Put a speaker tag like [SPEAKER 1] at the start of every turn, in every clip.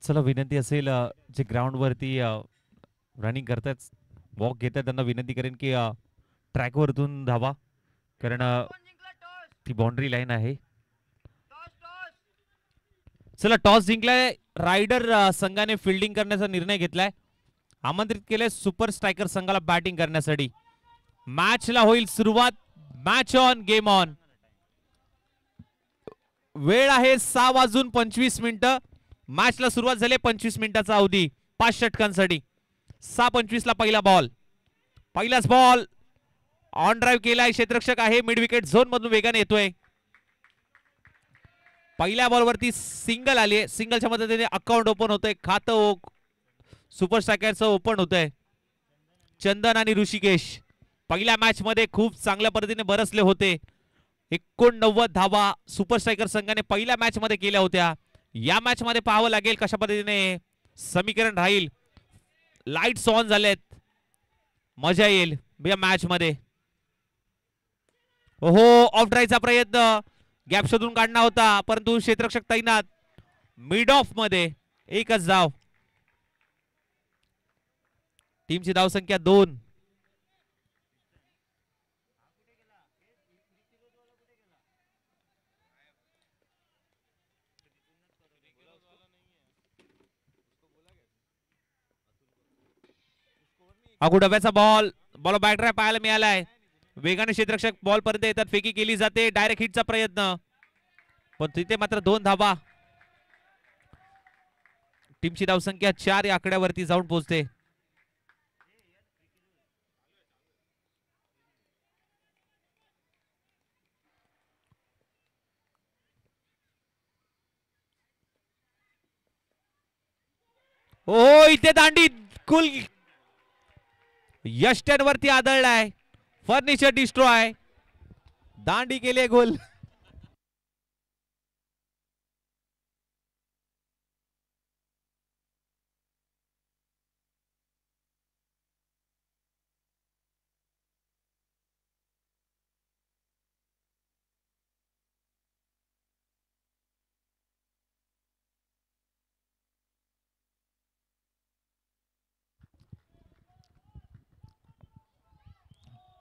[SPEAKER 1] चला विनंती असेल जे ग्राउंड वरती रनिंग करतात वॉक घेतात त्यांना विनंती करेन की ट्रॅक वरतून धावा कारण ती बाउंड्री लाईन आहे. चला टॉस जिंकलाय रायडर संघाने फिल्डिंग करण्याचा निर्णय घेतलाय. आमंत्रित केले सुपर स्ट्रायकर संघाला बॅटिंग करण्यासाठी. मॅचला होईल सुरुवात. Match on game on. वेळ आहे 6:25 मॅचला सुरुवात झाली. 25 मिनिटाचा अवधी 5 षटकांसाठी. 6:25 ला पहिला बॉल. पहिलाच बॉल ऑन ड्राईव्ह केलाय. क्षेत्ररक्षक आहे मिड विकेट झोन मधून वेगाने येतोय. पहिल्या बॉलवरती सिंगल आली आहे. सिंगलच्या मदतीने अकाउंट ओपन होतंय. खातं सुपर स्ट्रायकरचं ओपन होतंय. चंदन आणि ऋषिकेश पहिल्या मॅच मध्ये खूप चांगल्या पद्धतीने बरसले होते. 89 धावा सुपर स्ट्रायकर संघाने पहिल्या मॅच मध्ये केल्या होत्या. या मॅच मध्ये पाहावं लागेल कशा पद्धतीने समीकरण राहील. लाईट्स ऑन झालेत. मजा येईल या मॅच मध्ये. हो ऑफ ड्राईव्हचा प्रयत्न गॅप शोधून काढणं होता परंतु क्षेत्ररक्षक तैनात. मिड ऑफ मध्ये एकच धाव. टीमची धावसंख्या 2. अगो डब्याचा बॉल बॉल बॅक ड्राइव्ह पाहायला मिळालाय. वेगाने क्षेत्ररक्षक बॉल पर्यंत येतात. फेकी केली जाते. डायरेक्ट हिटचा प्रयत्न पण तिथे मात्र 2 धावा. टीमची धावसंख्या 4 या आकड्यावरती जाऊन पोहोचते. ओ इथे दांडी कुल यष्टन वरती आदळलाय. Furniture destroy. दांडी केली गोल.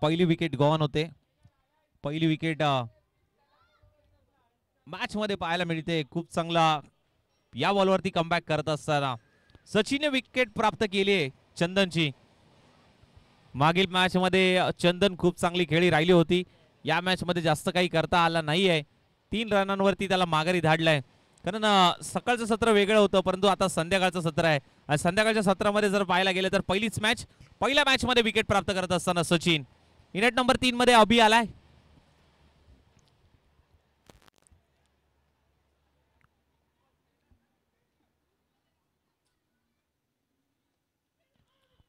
[SPEAKER 1] पहिली विकेट गॉन होते. पहिली विकेट मॅच मध्ये पाहायला मिळते. खूप चांगला या बॉलवरती कमबॅक करत असताना सचिनने विकेट प्राप्त केली आहे चंदनची. मागील मॅच मध्ये चंदन खूप चांगली खेळी राहिली होती. या मॅच मध्ये जास्त काही करता आला नाहीये. 3 रनांवरती त्याला माघारी धाडलाय. कारण सकाळचं सत्र वेगळं होतं परंतु आता संध्याकाळचं सत्र आहे. आणि संध्याकाळच्या सत्रामध्ये जर पाहायला गेलं तर पहिलीच मॅच. पहिल्या मॅच मध्ये विकेट प्राप्त करत असताना सचिन. इनेट नंबर 3 मध्ये अभि आलाय.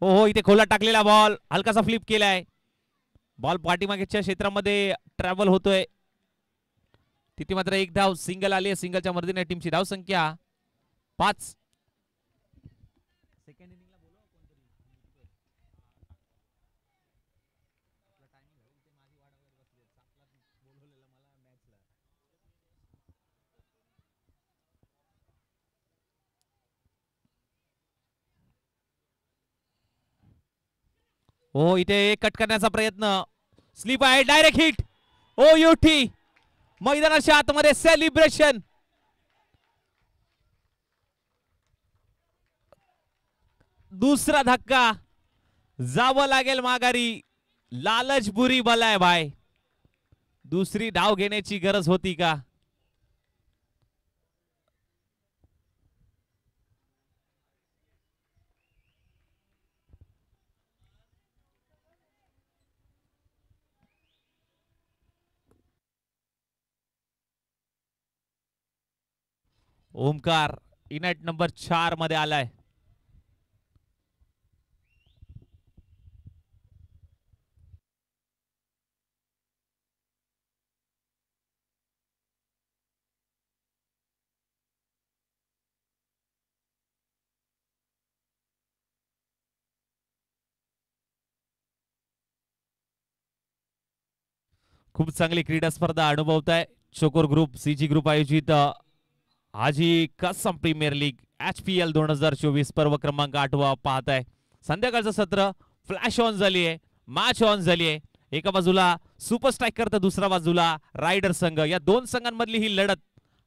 [SPEAKER 1] हो इथे खोला टाकलेला बॉल हलकासा फ्लिप केलाय. बॉल पाठीमागच्या क्षेत्रामध्ये ट्रॅव्हल होतोय. तिथे मात्र एक धाव सिंगल आली आहे. सिंगलच्या मदतीने टीमची धाव संख्या 5. हो इथे कट करण्याचा प्रयत्न. स्लिप आहे. Direct hit. ओ युटी मैदानाच्या आतमध्ये सेलिब्रेशन. दुसरा धक्का. जावं लागेल माघारी. लालच बुरी बलाय भाई. दुसरी धाव घेण्याची गरज होती का. ओमकार इनेट नंबर 4 मध्ये आलाय. खूप चांगली क्रीडा स्पर्धा अनुभवताय. चोकोर ग्रुप सीजी ग्रुप आयोजित हाजी कसम प्रीमियर लीग HPL 2024 पर्व क्रमांक 8 पाहत आहे. संध्याकाळचं सत्र फ्लॅश ऑन झाली आहे, मॅच ऑन झाली आहे. एका बाजूला सुपर स्ट्रायकर तर दुसऱ्या बाजूला रायडर संघ. या दोन संघांमधली ही लढत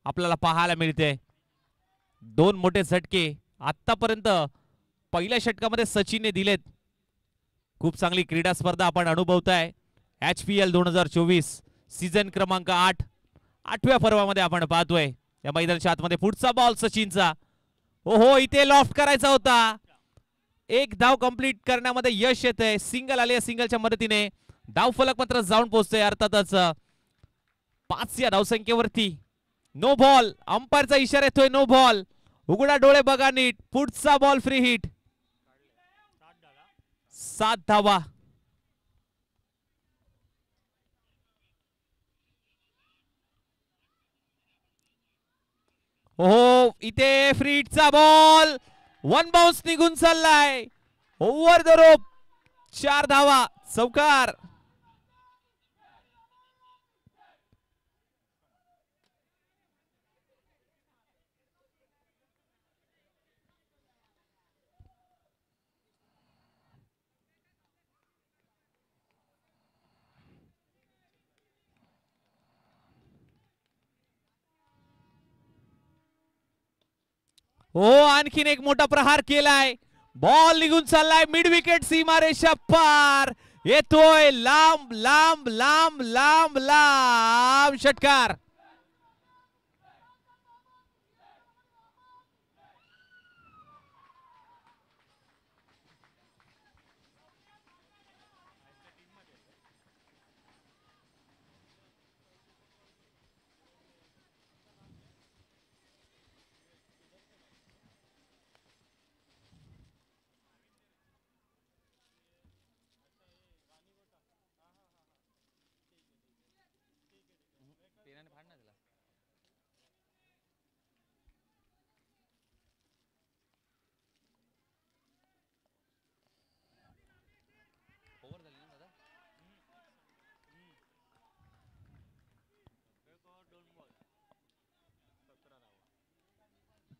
[SPEAKER 1] आपल्याला पाहायला मिळते. दोन मोठे झटके आतापर्यंत पहिल्या षटकामध्ये सचिनने दिलेत. खूप चांगली क्रीडा स्पर्धा आपण अनुभवताय. HPL 2024 सीझन क्रमांक 8 8व्या पर्वामध्ये आपण पाहतोय. या मैदानाच्या आतमध्ये पुढचा बॉल सचिनचा. ओहो, इथे लॉफ्ट करायचा होता. एक धाव कंप्लीट करण्यामध्ये यश येतंय. सिंगल आले, सिंगलच्या मदतीने धावफलक मात्र जाऊन पोहोचतोय. अर्थातच 5 या धावसंख्येवरती नो बॉल. अंपायरचा इशारा येतोय नो बॉल. उघडा डोळे बघा नीट. पुढचा बॉल फ्री हिट. 7 धावा. हो, इथे फ्री हिटचा बॉल वन बाउन्स निघून चाललाय. Over the rope. 4 धावा. चौकार. हो, आणखीन एक मोठा प्रहार केलाय. बॉल निघून चाललाय मिड विकेट सीमारेषा पार. येतोय लांब लांब लांब लांब लांब षटकार.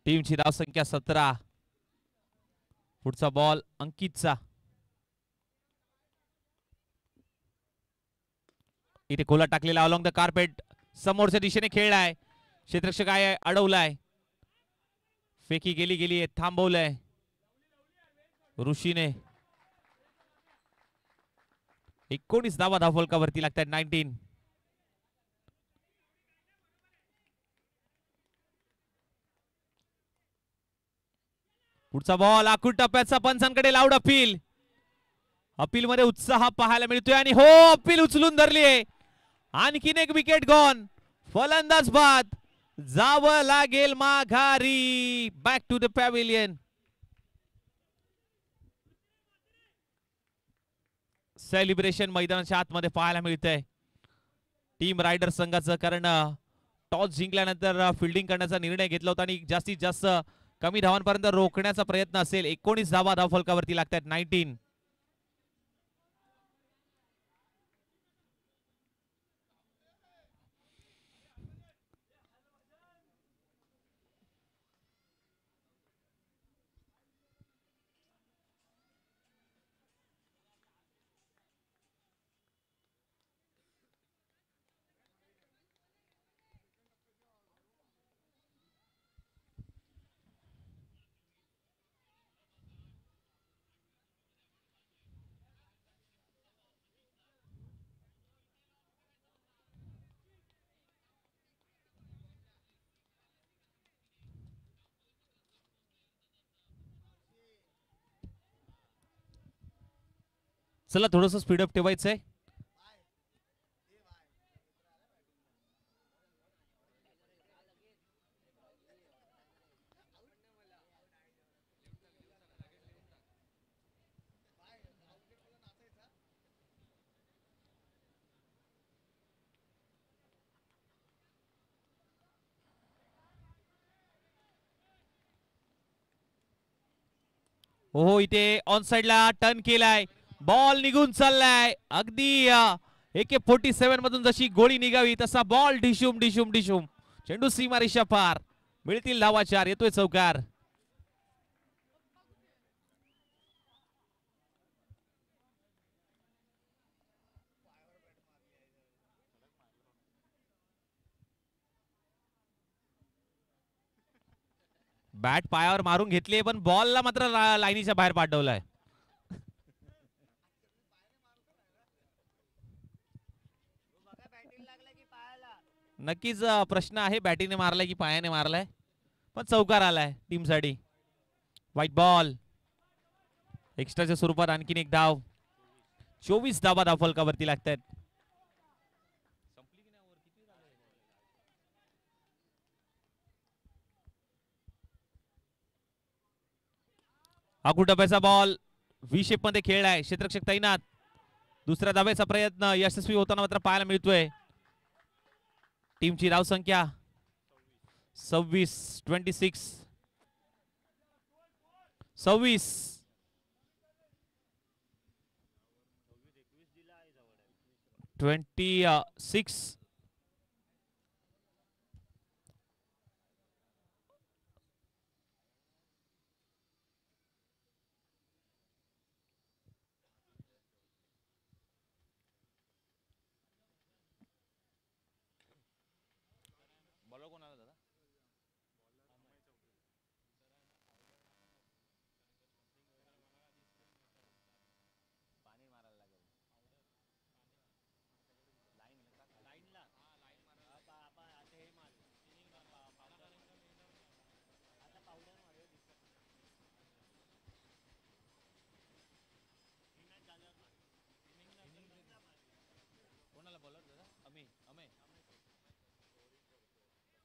[SPEAKER 1] टीमची धावसंख्या 17. पुढचा बॉल अंकितचा. इथे खोला टाकलेला अलॉंग द कार्पेट. समोरच्या दिशेने खेळलाय. क्षेत्ररक्षक आहे, अडवलाय. फेकी गेली थांबवलंय ऋषीने. 19 धावा धावफलकावरती लागतात. 19. पुढचा बॉल आखूड टप्प्याचा. पंचांकडे लाऊड अपील. अपील मध्ये उत्साह पाहायला मिळतोय आणि हो, अपील उचलून धरलीये. आणखीन एक विकेट गॉन. फलंदाज बाद. जावं लागेल माघारी. Back to the pavilion. Celebration मैदानाच्या आतमध्ये पाहायला मिळतंय टीम रायडर संघाचं. कारण टॉस जिंकल्यानंतर फिल्डिंग करण्याचा निर्णय घेतला होता आणि जास्तीत जास्त कमी धावांपर्यंत रोखण्याचा प्रयत्न असेल. 19 धावा धावफलकावरती लागतात. 19. चला थोडस स्पीडअप ठेवायचंय. हो, इथे ऑन साइडला टर्न केलाय. बॉल निघून चाललाय. अगदी AK-47 मधून जशी गोळी निघावी तसा बॉल डिशूम डिशूम डिशूम. चेंडू सीमारेषा पार. मिळतील धावा 4. येतोय चौकार. बॅट पायावर मारून घेतली पण बॉलला मात्र लाईनीच्या बाहेर पाठवलाय. नक्कीच प्रश्न आहे, बॅटीने मारलाय की पायाने मारलाय, पण चौकार आलाय टीमसाठी. White ball. एक्स्ट्राच्या स्वरूपात आणखीन एक धाव. 24 धावा धावफलकावरती लागतात. डब्याचा बॉल व्ही मध्ये खेळलाय, क्षेत्ररक्षक तैनात. दुसऱ्या धावेचा प्रयत्न यशस्वी होताना मात्र पाहायला मिळतोय. टीमची धाव संख्या 26. 26.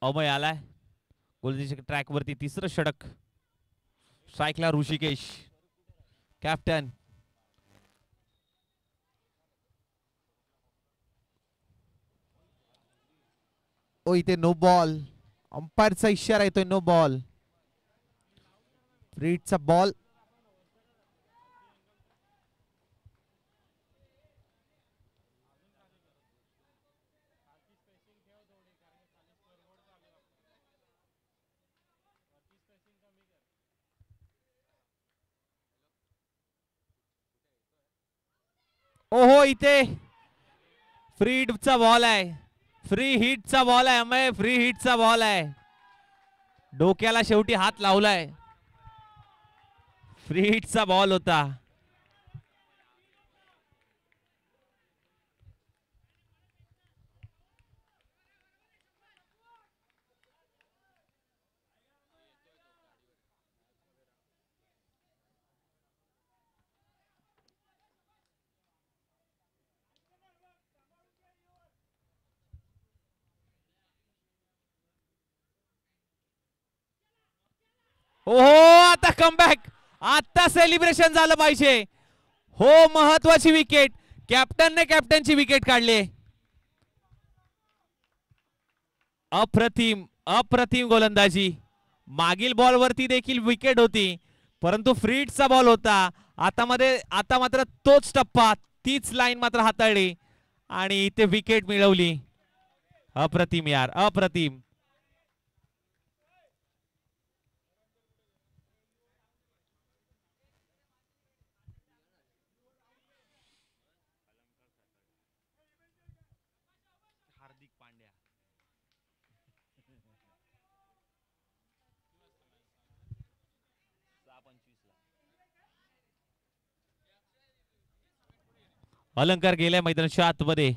[SPEAKER 1] अमय आलाय गोलंदाजीच्या ट्रॅक वरती. तिसरं षटक. स्ट्राईकला ऋषिकेश, कॅप्टन.
[SPEAKER 2] ओ इथे नो बॉल. अंपायरचा इशारा येतोय, नो बॉल. फ्रीडचा बॉल.
[SPEAKER 1] ओहो, इथे फ्रीडचा बॉल आहे. फ्री हिटचा बॉल आहे अमय, फ्री हिटचा बॉल आहे. डोक्याला शेवटी हात लावलाय. फ्री हिटचा बॉल होता. ओहो, आता कमबॅक. आता सेलिब्रेशन झालं पाहिजे. हो, महत्वाची विकेट. कॅप्टनने कॅप्टनची विकेट काढली. अप्रतिम अप्रतिम गोलंदाजी. मागील बॉलवरती देखील विकेट होती, परंतु फ्रीडचा बॉल होता. आता मात्र तोच टप्पा, तीच लाईन मात्र हाताळली आणि इथे विकेट मिळवली. अप्रतिम यार, अप्रतिम. अलंकार गेलाय मैदानाच्या आतमध्ये.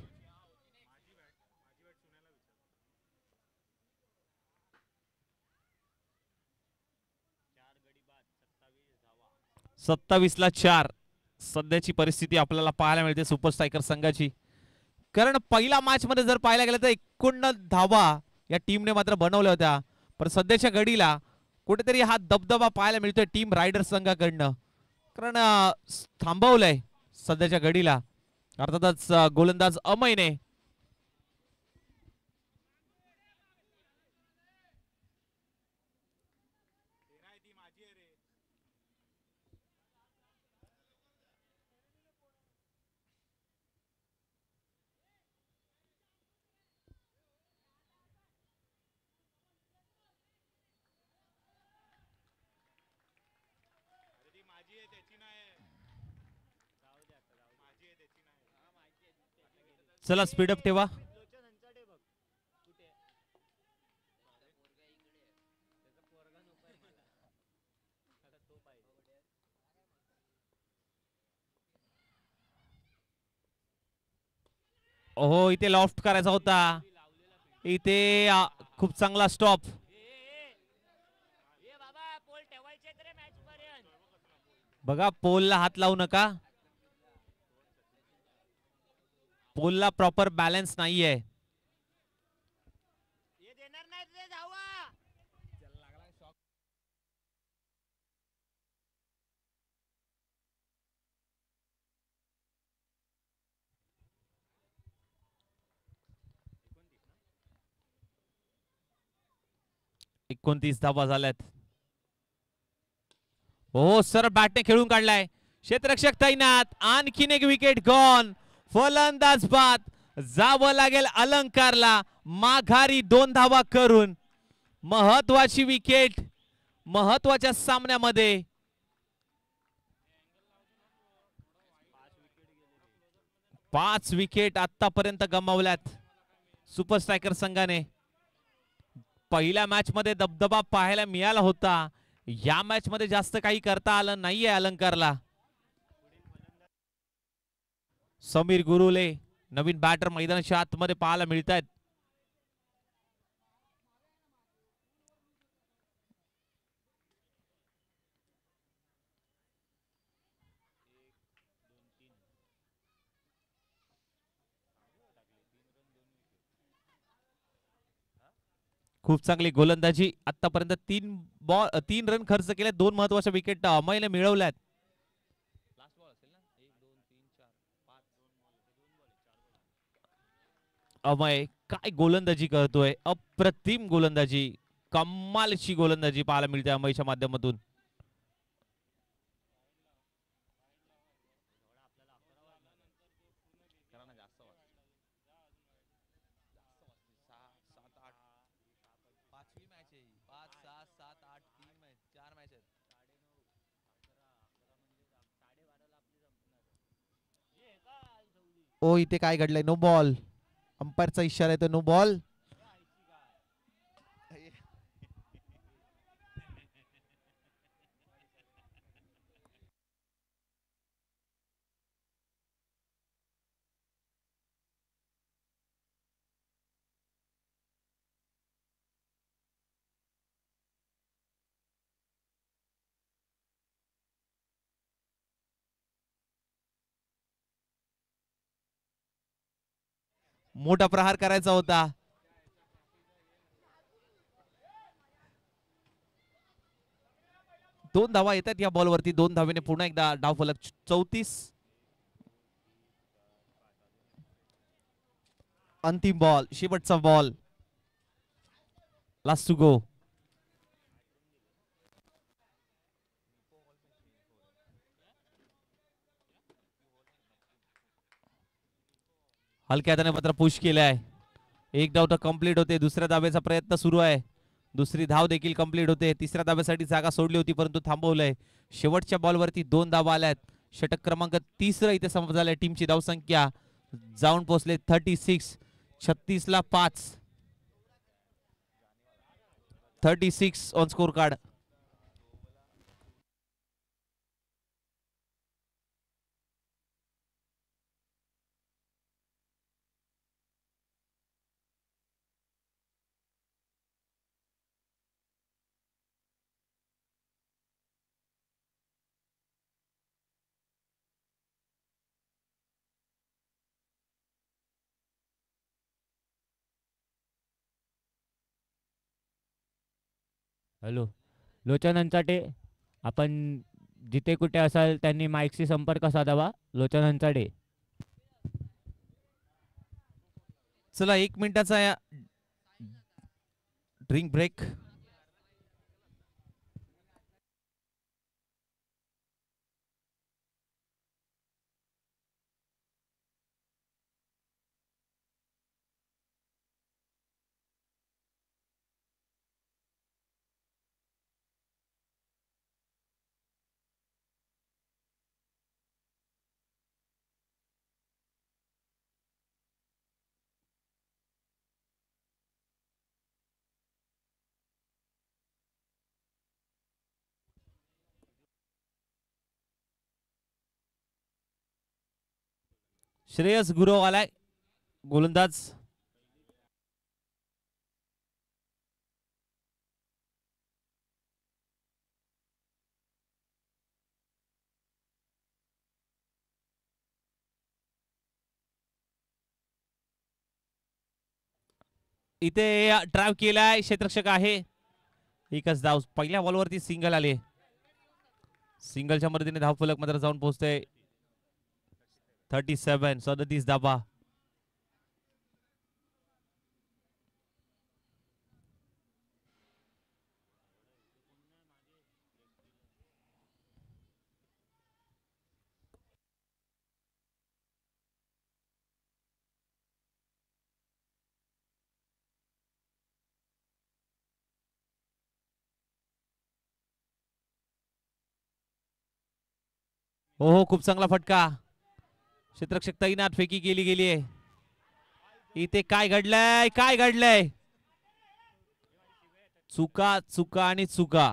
[SPEAKER 1] ला 4 सध्याची परिस्थिती आपल्याला पाहायला मिळते सुपर स्ट्रायकर संघाची. कारण पहिल्या मॅच मध्ये जर पाहायला गेलं तर 51 धावा या टीमने मात्र बनवल्या होत्या, पण सध्याच्या घडीला कुठेतरी हा दबदबा पाहायला मिळतोय टीम रायडर संघाकडनं. कारण थांबवलंय सध्याच्या घडीला अर्थातच गोलंदाज अमयने. चला स्पीडअप ठेवा. हो इथे लॉफ्ट करायचा होता. इथे खूप चांगला स्टॉप. बघा पोलला हात लावू नका. पोलला प्रॉपर बॅलन्स नाहीये. 29 धावा झाल्यात. हो सर बॅटने खेळून काढलाय. क्षेत्ररक्षक तैनात. आणखीन एक विकेट गॉन. फलंदाज बाद. जावं लागेल अलंकारला माघारी 2 धावा करून. महत्वाची विकेट महत्वाच्या सामन्यामध्ये. 5 विकेट आतापर्यंत गमावल्यात सुपर स्ट्रायकर संघाने. पहिल्या मॅच मध्ये दबदबा पाहायला मिळाला होता. या मॅच मध्ये जास्त काही करता आलं नाहीये अलंकारला. समीर गुरुले नवीन बॅटर मैदानाच्या आतमध्ये पाहायला मिळत आहेत. खूप चांगली गोलंदाजी आतापर्यंत. 3 रन खर्च केले. 2 महत्वाच्या विकेट अमयने मिळवल्यात. अमय काय गोलंदाजी करतोय. अप्रतिम गोलंदाजी. कमालची गोलंदाजी पाहायला मिळते अमयच्या माध्यमातून.
[SPEAKER 2] ओ इथे काय घडलंय. No ball. अंपायरचा इशारा येतो नो बॉल.
[SPEAKER 1] मोठा प्रहार करायचा होता. दोन धावा येतात या बॉलवरती. 2 धावेने पुन्हा एकदा डावफलक. 34. अंतिम बॉल. शेवटचा बॉल. Last to go. हलक्या हाताने मात्र पुश केलाय. एक धाव तर कंप्लीट होते. दुसऱ्या धावेचा प्रयत्न सुरू आहे. दुसरी धाव देखील कंप्लीट होते. तिसऱ्या धाव्यासाठी जागा सोडली होती परंतु थांबवलंय. शेवटच्या बॉलवरती 2 धावा आल्यात. षटक क्रमांक 3 इथे समजलाय. टीमची धावसंख्या जाऊन पोहोचले 36. 36 ला 5. 36 ऑन स्कोर कार्ड.
[SPEAKER 3] हॅलो लोचन अंचाटे, आपण जिथे कुठे असाल त्यांनी माईकशी संपर्क साधावा. लोचन अंचाटे.
[SPEAKER 1] चला 1 मिनिटाचा ड्रिंक ब्रेक. श्रेयस गुरव आलाय गोलंदाज इथे ड्राईव्ह केलाय, क्षेत्ररक्षक आहे. एकच धाव, पहिल्या बॉलवरती सिंगल आले. सिंगलच्या मदतीने धावफलक मात्र जाऊन पोहोचते 37 धाबा. हो हो, खूप चांगला फटका. क्षेत्ररक्षक तैनात, फेकी केली गेली आहे. इथे काय घडलंय, काय घडलंय? चुका चुका आणि चुका.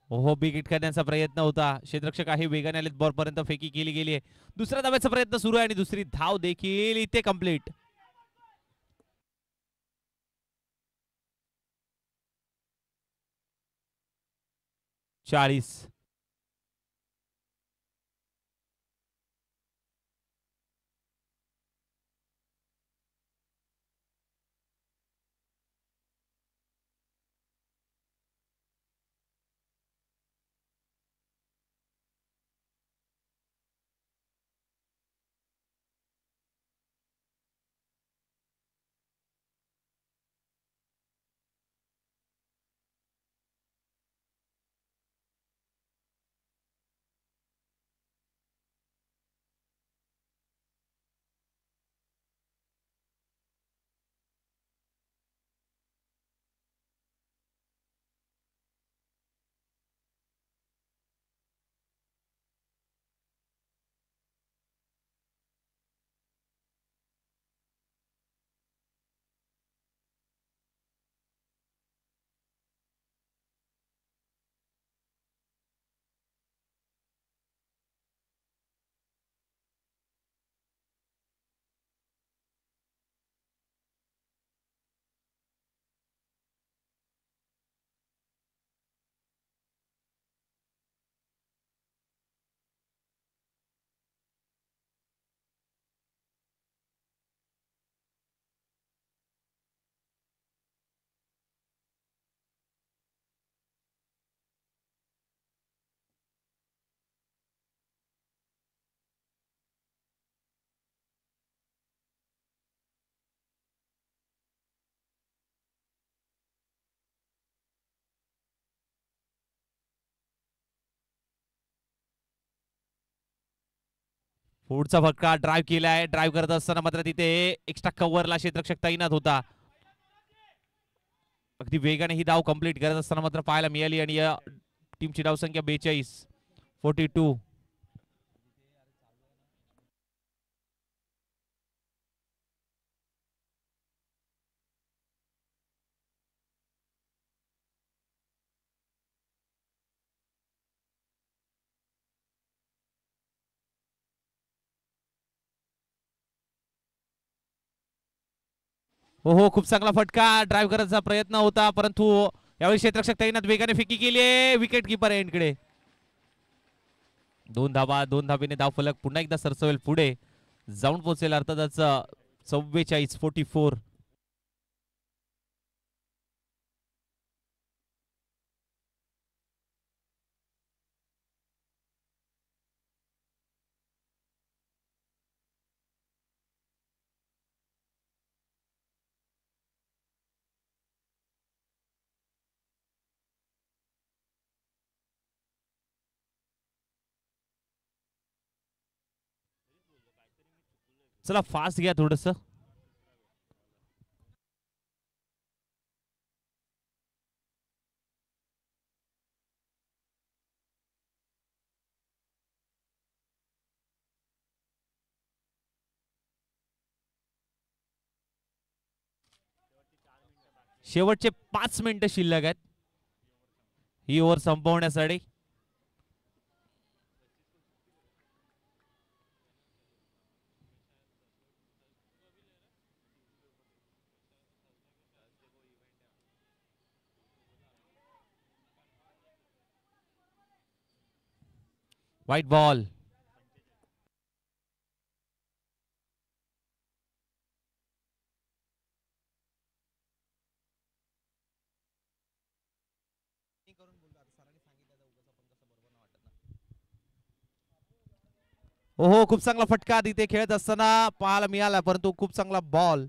[SPEAKER 1] हो, बिग करण्याचा प्रयत्न होता. क्षेत्ररक्षक आहे, वेगाने आलेत, बॉल पर्यंत फेकी केली गेली आहे. दुसऱ्या धाब्याचा प्रयत्न सुरू आहे आणि दुसरी धाव देखील इथे कंप्लीट. 40. पुढचा फटका ड्राईव्ह केलाय. ड्राईव्ह करत असताना मात्र तिथे एक्स्ट्रा कव्हरला क्षेत्ररक्षक तैनात होता. अगदी वेगाने ही धाव कंप्लीट करत असताना मात्र पाहायला मिळाली आणि या टीमची धावसंख्या 42-42. हो हो, खूप चांगला फटका. ड्राईव्ह करायचा प्रयत्न होता, परंतु यावेळी क्षेत्ररक्षक तैनात, वेगाने फेकी केली आहे. Wicket keeper एंडकडे. 2 धाबा, 2 धाबेने धावफलक पुन्हा एकदा सरसवेल पुढे जाऊन पोहोचेल अर्थातच 44-44. चला फास्ट घ्या थोडस. शेवटचे 5 मिनिटं शिल्लक आहेत ही ओव्हर संपवण्यासाठी. White ball. हो खूप चांगला फटका तिथे खेळत असताना पाहायला मिळाला, परंतु खूप चांगला बॉल.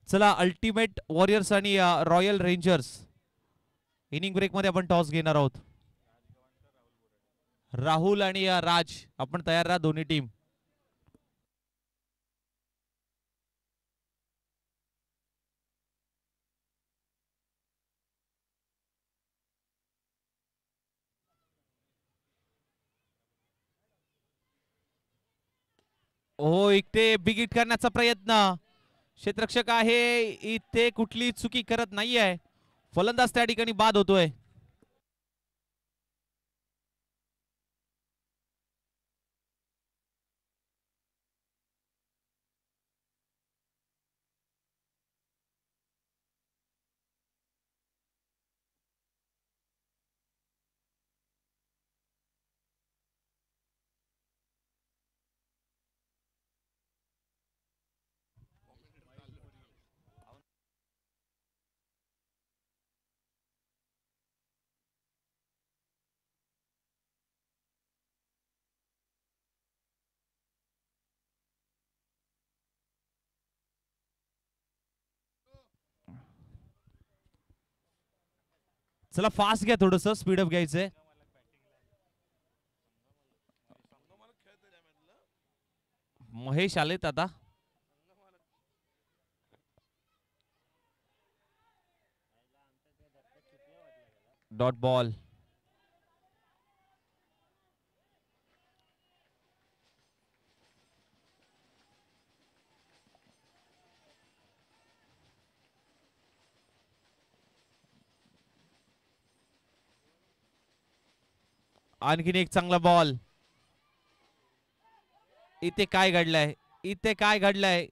[SPEAKER 1] चला अल्टिमेट वॉरियर्स आणि रॉयल रेंजर्स इनिंग ब्रेक मध्ये आपण टॉस घेणार आहोत. राहुल आणि राज आपण तयार राहा दोन्ही टीम. हो इथे बिग हिट करण्याचा प्रयत्न. क्षेत्ररक्षक आहे इथे कुठली चुकी करत नाहीये. फलंदाज त्या ठिकाणी बाद होतोय. चला फास्ट घ्या, थोडस स्पीडअप घ्यायचंय. महेश आलेत आता. Dot ball. आणखीन एक चांगला बॉल. इथे काय घडलंय, इथे काय घडलंय.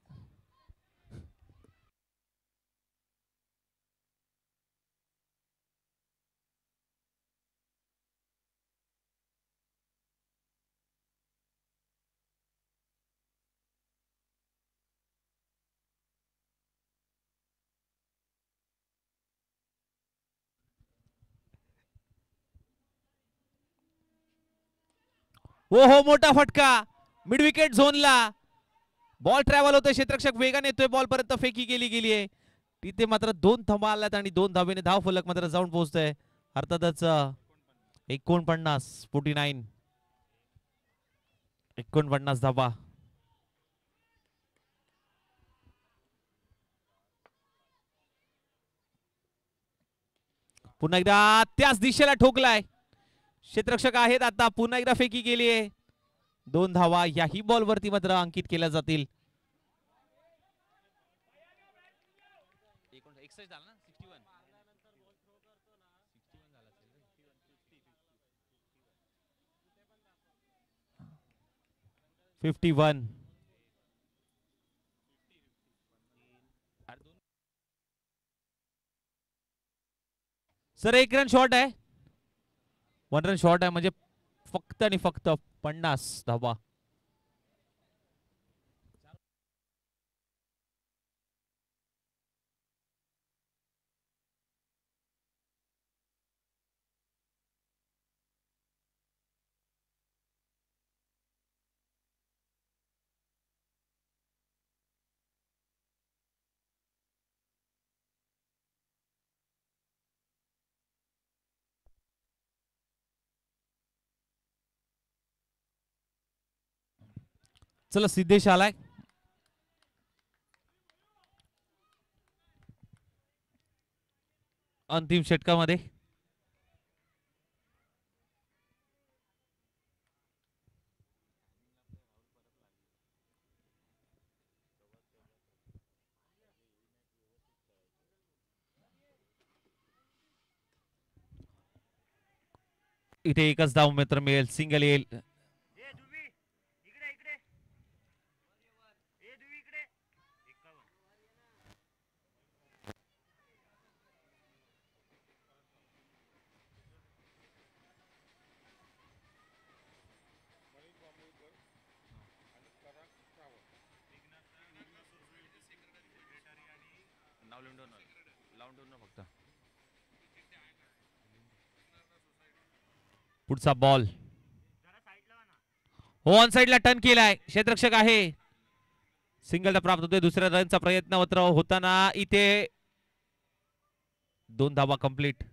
[SPEAKER 1] हो हो मोठा फटका मिड विकेट झोनला. बॉल ट्रॅव्हल होतोय, क्षेत्ररक्षक वेगाने येतोय, बॉल पर्यंत फेकी केली गेली आहे. तिथे मात्र 2 थंबा आल्यात आणि 2 धावेने धाव फलक मात्र जाऊन पोहोचतोय. अर्थातच 49 धाबा. पुन्हा एकदा त्याच दिशेला ठोकलाय. क्षेत्ररक्षक आहेत आता. पुन्हा एकदा फेकी गेली आहे. 2 धावा याही बॉल वरती मात्र अंकित केल्या जातील. 51. सर 1 रन शॉर्ट आहे. 1 रन शॉर्ट आहे म्हणजे फक्त आणि फक्त 50 धावा. चला सिद्धेश आलाय. अंतिम षटकामध्ये इथे एकच धाव मित्र मिळेल. सिंगल येईल. पुढचा बॉल हो ऑन साइडला टर्न केलाय. क्षेत्ररक्षक आहे. सिंगल प्राप्त होतोय. दुसऱ्या रनचा प्रयत्न होताना इथे 2 धावा कंप्लीट.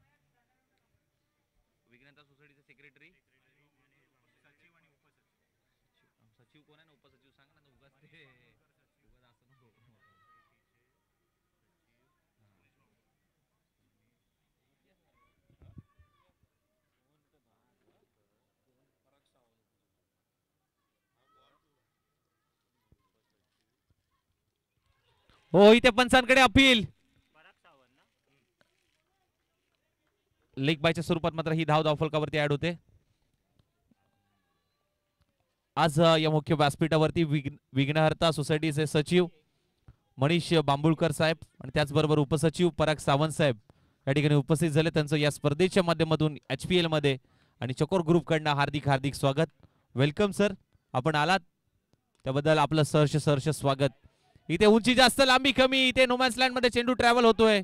[SPEAKER 1] हो इथे पंचांकडे अपील. लेग बायच्या स्वरूपात मात्र ही धाव धावफलकावरती ऍड होते. आज या मुख्य व्यासपीठावरती विघ्नहर्ता सोसायटीचे सचिव मनीष बांबुळकर साहेब आणि त्याचबरोबर उपसचिव पराग सावंत साहेब या ठिकाणी उपस्थित झाले. त्यांचं या स्पर्धेच्या माध्यमातून HPL मध्ये आणि चकोर ग्रुप कडनं हार्दिक हार्दिक स्वागत. Welcome sir. आपण आलात त्याबद्दल आपलं सहर्ष स्वागत. इथे उंची जास्त लांबी कमी. इथे नोमॅन्स लँड मध्ये चेंडू ट्रॅव्हल होतोय.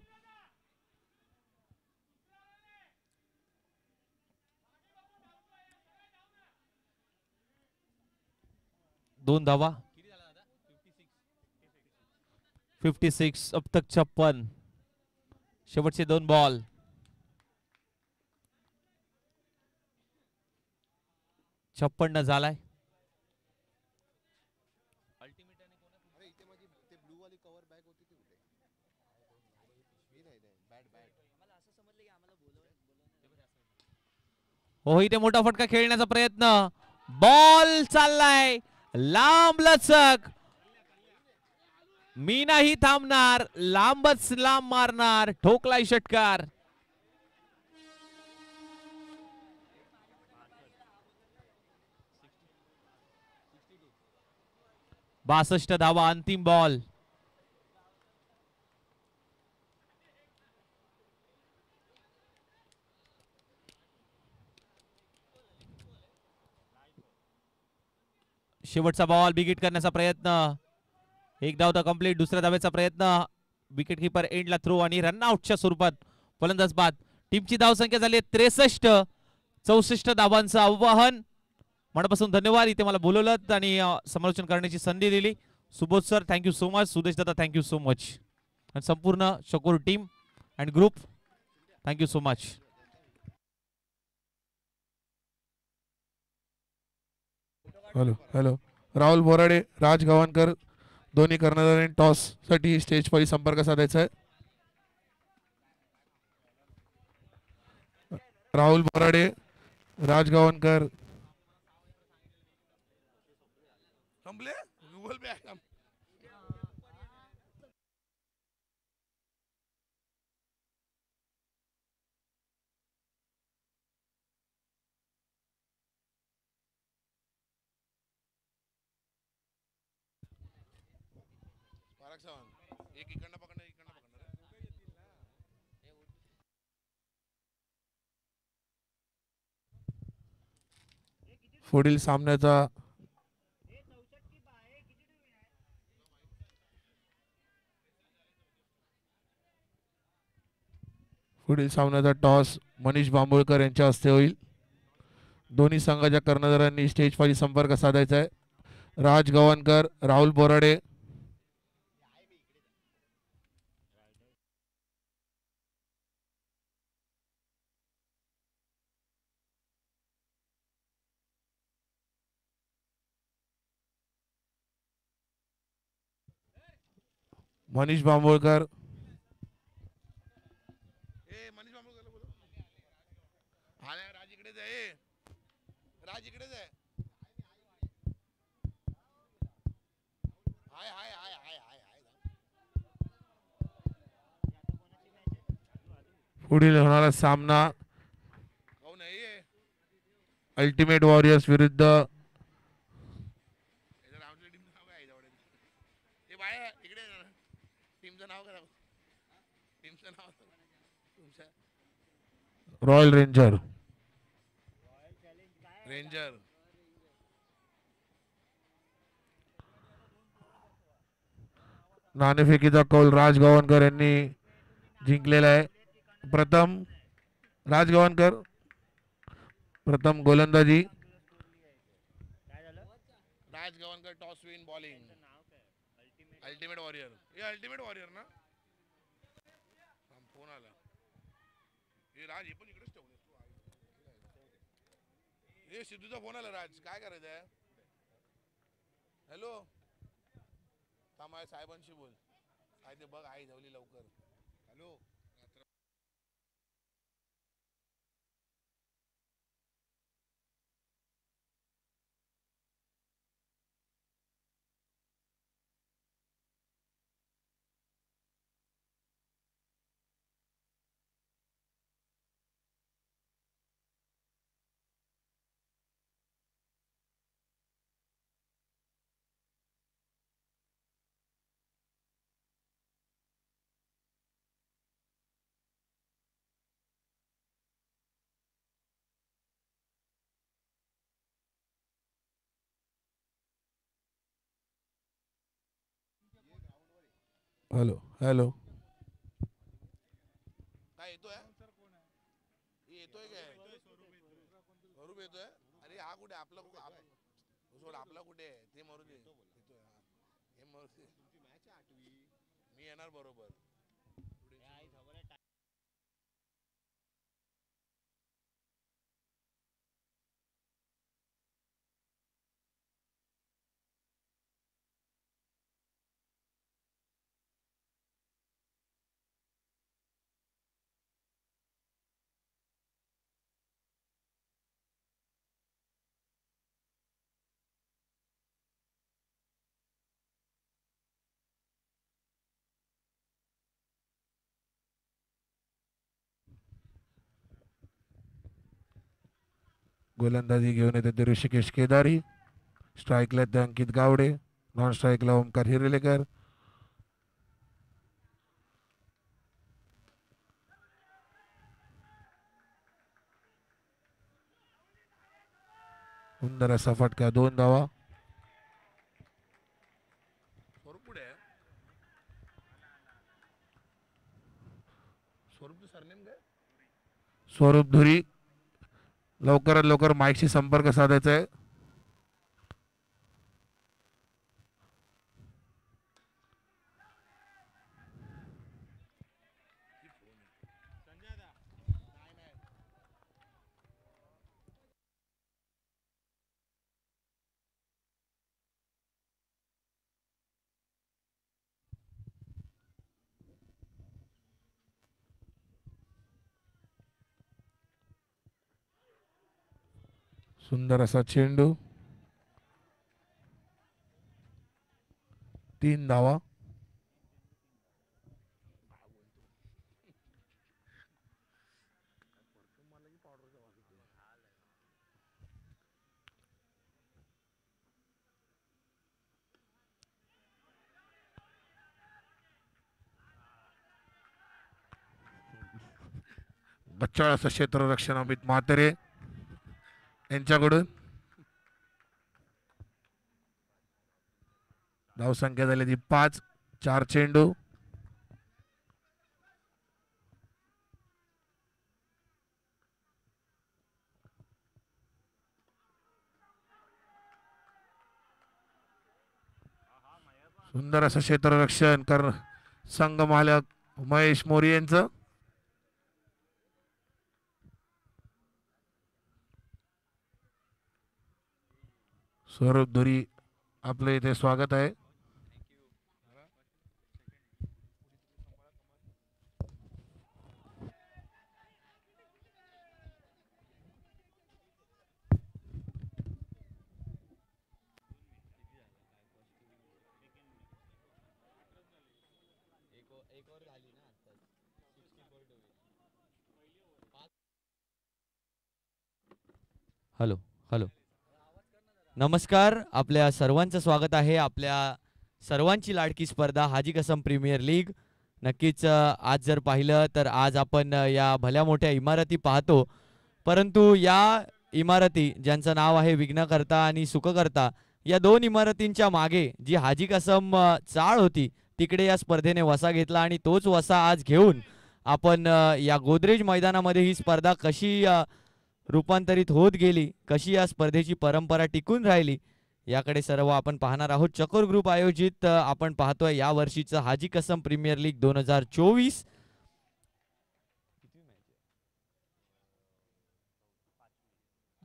[SPEAKER 1] दोन धावा. 56 अब तक 56. शेवटचे 2 बॉल. छप्पन्न झालाय. हो इथे मोठा फटका खेळण्याचा प्रयत्न. बॉल चाललाय लांब लचक. मी नाही थांबणार. लांबच लांब मारणार. ठोकलाय षटकार. 62 धावा. अंतिम बॉल. शेवटचा बॉल. विकेट करण्याचा प्रयत्न. 1 धाव तर कंप्लीट. दुसऱ्या धावेचा प्रयत्न. विकेट कीपर एंडला थ्रो आणि रन आउटच्या स्वरूपात फलंदाज बाद. टीमची धावसंख्या झाली 63. 64 धावांचं आव्हान. मनापासून धन्यवाद. इथे मला बोलवलं आणि समालोचन करण्याची संधी दिली. Subodh sir thank you so much. Sudesh दादा थँक्यू सो मच. आणि संपूर्ण Shakur team and group thank you so much.
[SPEAKER 4] Hello. Rahul Borade, Raj Gavhankar दोन्ही कर्णधारांनी टॉस साठी स्टेज पारी संपर्क साधायचा आहे. राहुल बोराडे, राज गावणकर. संपले गुगल पे आहे. एक इकडनं पकडणार, इकडनं पकडणार. पुढील सामन्याचा टॉस मनीष बांबुळकर यांच्या हस्ते होईल. दोन्ही संघाच्या कर्णधारांनी स्टेजपाशी संपर्क साधायचा आहे. राज गव्हाणकर, राहुल बोराडे. मनीष बांबोळकर. मनीष बांबोळकर बोलो. राज इकडेच आहे. राज इकडेच आहे. हाय हाय हाय हाय हाय हाय. पुढील होणारा सामना अल्टिमेट वॉरियर्स विरुद्ध रॉयल रेंजर. नाणेफेकीचा कौल राज गव्हाणकर यांनी जिंकलेला आहे. प्रथम राज गव्हाणकर, प्रथम गोलंदाजी. Raj Gavhankar toss win bowling. Ultimate warrior. हे अल्टिमेट वॉरियर ना. फोन आला. हे राज हे पण इकडेच ठेवले. हे सिद्धूचा फोन आला. राज काय करायचं आहे. हॅलो थांब साहेबांशी बोल. काय ते बघ आई धावली लवकर. हॅलो हॅलो हॅलो काय येतोय. येतोय काय स्वरूप येतोय. अरे हा कुठे आपला आपला कुठे ते मरू दे. हे मरू दे. मी येणार बरोबर. गोलंदाजी घेऊन येते ते ऋषिकेश केदारी. स्ट्राईकला ते अंकित गावडे. नॉन स्ट्राईकला ओमकार हिरेलेकर. सुंदर असा फटका 2 धावा. स्वरूप धुरी लवकरात लवकर माईकशी संपर्क साधायचा आहे. सुंदर असा चेंडू, 3 धावा. बच्चाळ असं क्षेत्ररक्षण अमित म्हात्रे यांच्याकडून. धावसंख्या झाली ती 5. 4 चेंडू. सुंदर असं क्षेत्ररक्षण कर संघ मालक महेश मोरे यांचं. स्वरूप धुरी आपले इथे स्वागत आहे.
[SPEAKER 5] हॅलो हॅलो नमस्कार. आपल्या सर्वांचं स्वागत आहे आपल्या सर्वांची लाडकी स्पर्धा हाजी कसम प्रीमियर लीग. नक्कीच आज जर पाहिलं तर आज आपण या भल्या मोठ्या इमारती पाहतो, परंतु या इमारती ज्यांचं नाव आहे विघ्नकर्ता आणि सुखकर्ता, या दोन इमारतींच्या मागे जी हाजी कसम चाळ होती तिकडे या स्पर्धेने वसा घेतला आणि तोच वसा आज घेऊन आपण या गोदरेज मैदानामध्ये ही स्पर्धा कशी रूपांतरित होत गेली, कशी या स्पर्धेची परंपरा टिकून राहिली, याकडे सर्व आपण पाहणार आहोत. चकोर ग्रुप आयोजित आपण पाहतोय या वर्षीचं हाजी कसम प्रीमियर लीग 2024.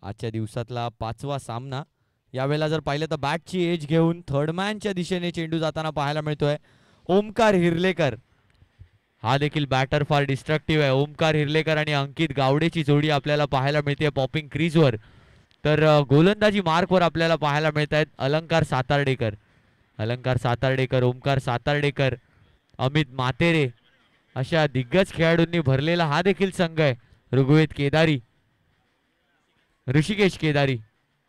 [SPEAKER 5] आजच्या दिवसातला 5वा सामना. यावेळेला जर पाहिलं तर बॅटची एज घेऊन थर्ड मॅनच्या दिशेने चेंडू जाताना पाहायला मिळतोय. ओमकार हिरलेकर हा देखील बॅटर फार डिस्ट्रक्टिव्ह आहे. ओमकार हिरलेकर आणि अंकित गावडेची जोडी आपल्याला पाहायला मिळते पॉपिंग क्रीजवर. तर गोलंदाजी मार्कवर आपल्याला पाहायला मिळत आहेत अलंकार सातार्डेकर, ओमकार सातार्डेकर, अमित मातेरे अशा दिग्गज खेळाडूंनी भरलेला हा देखील संघ आहे. ऋग्वेद केदारी, ऋषिकेश केदारी,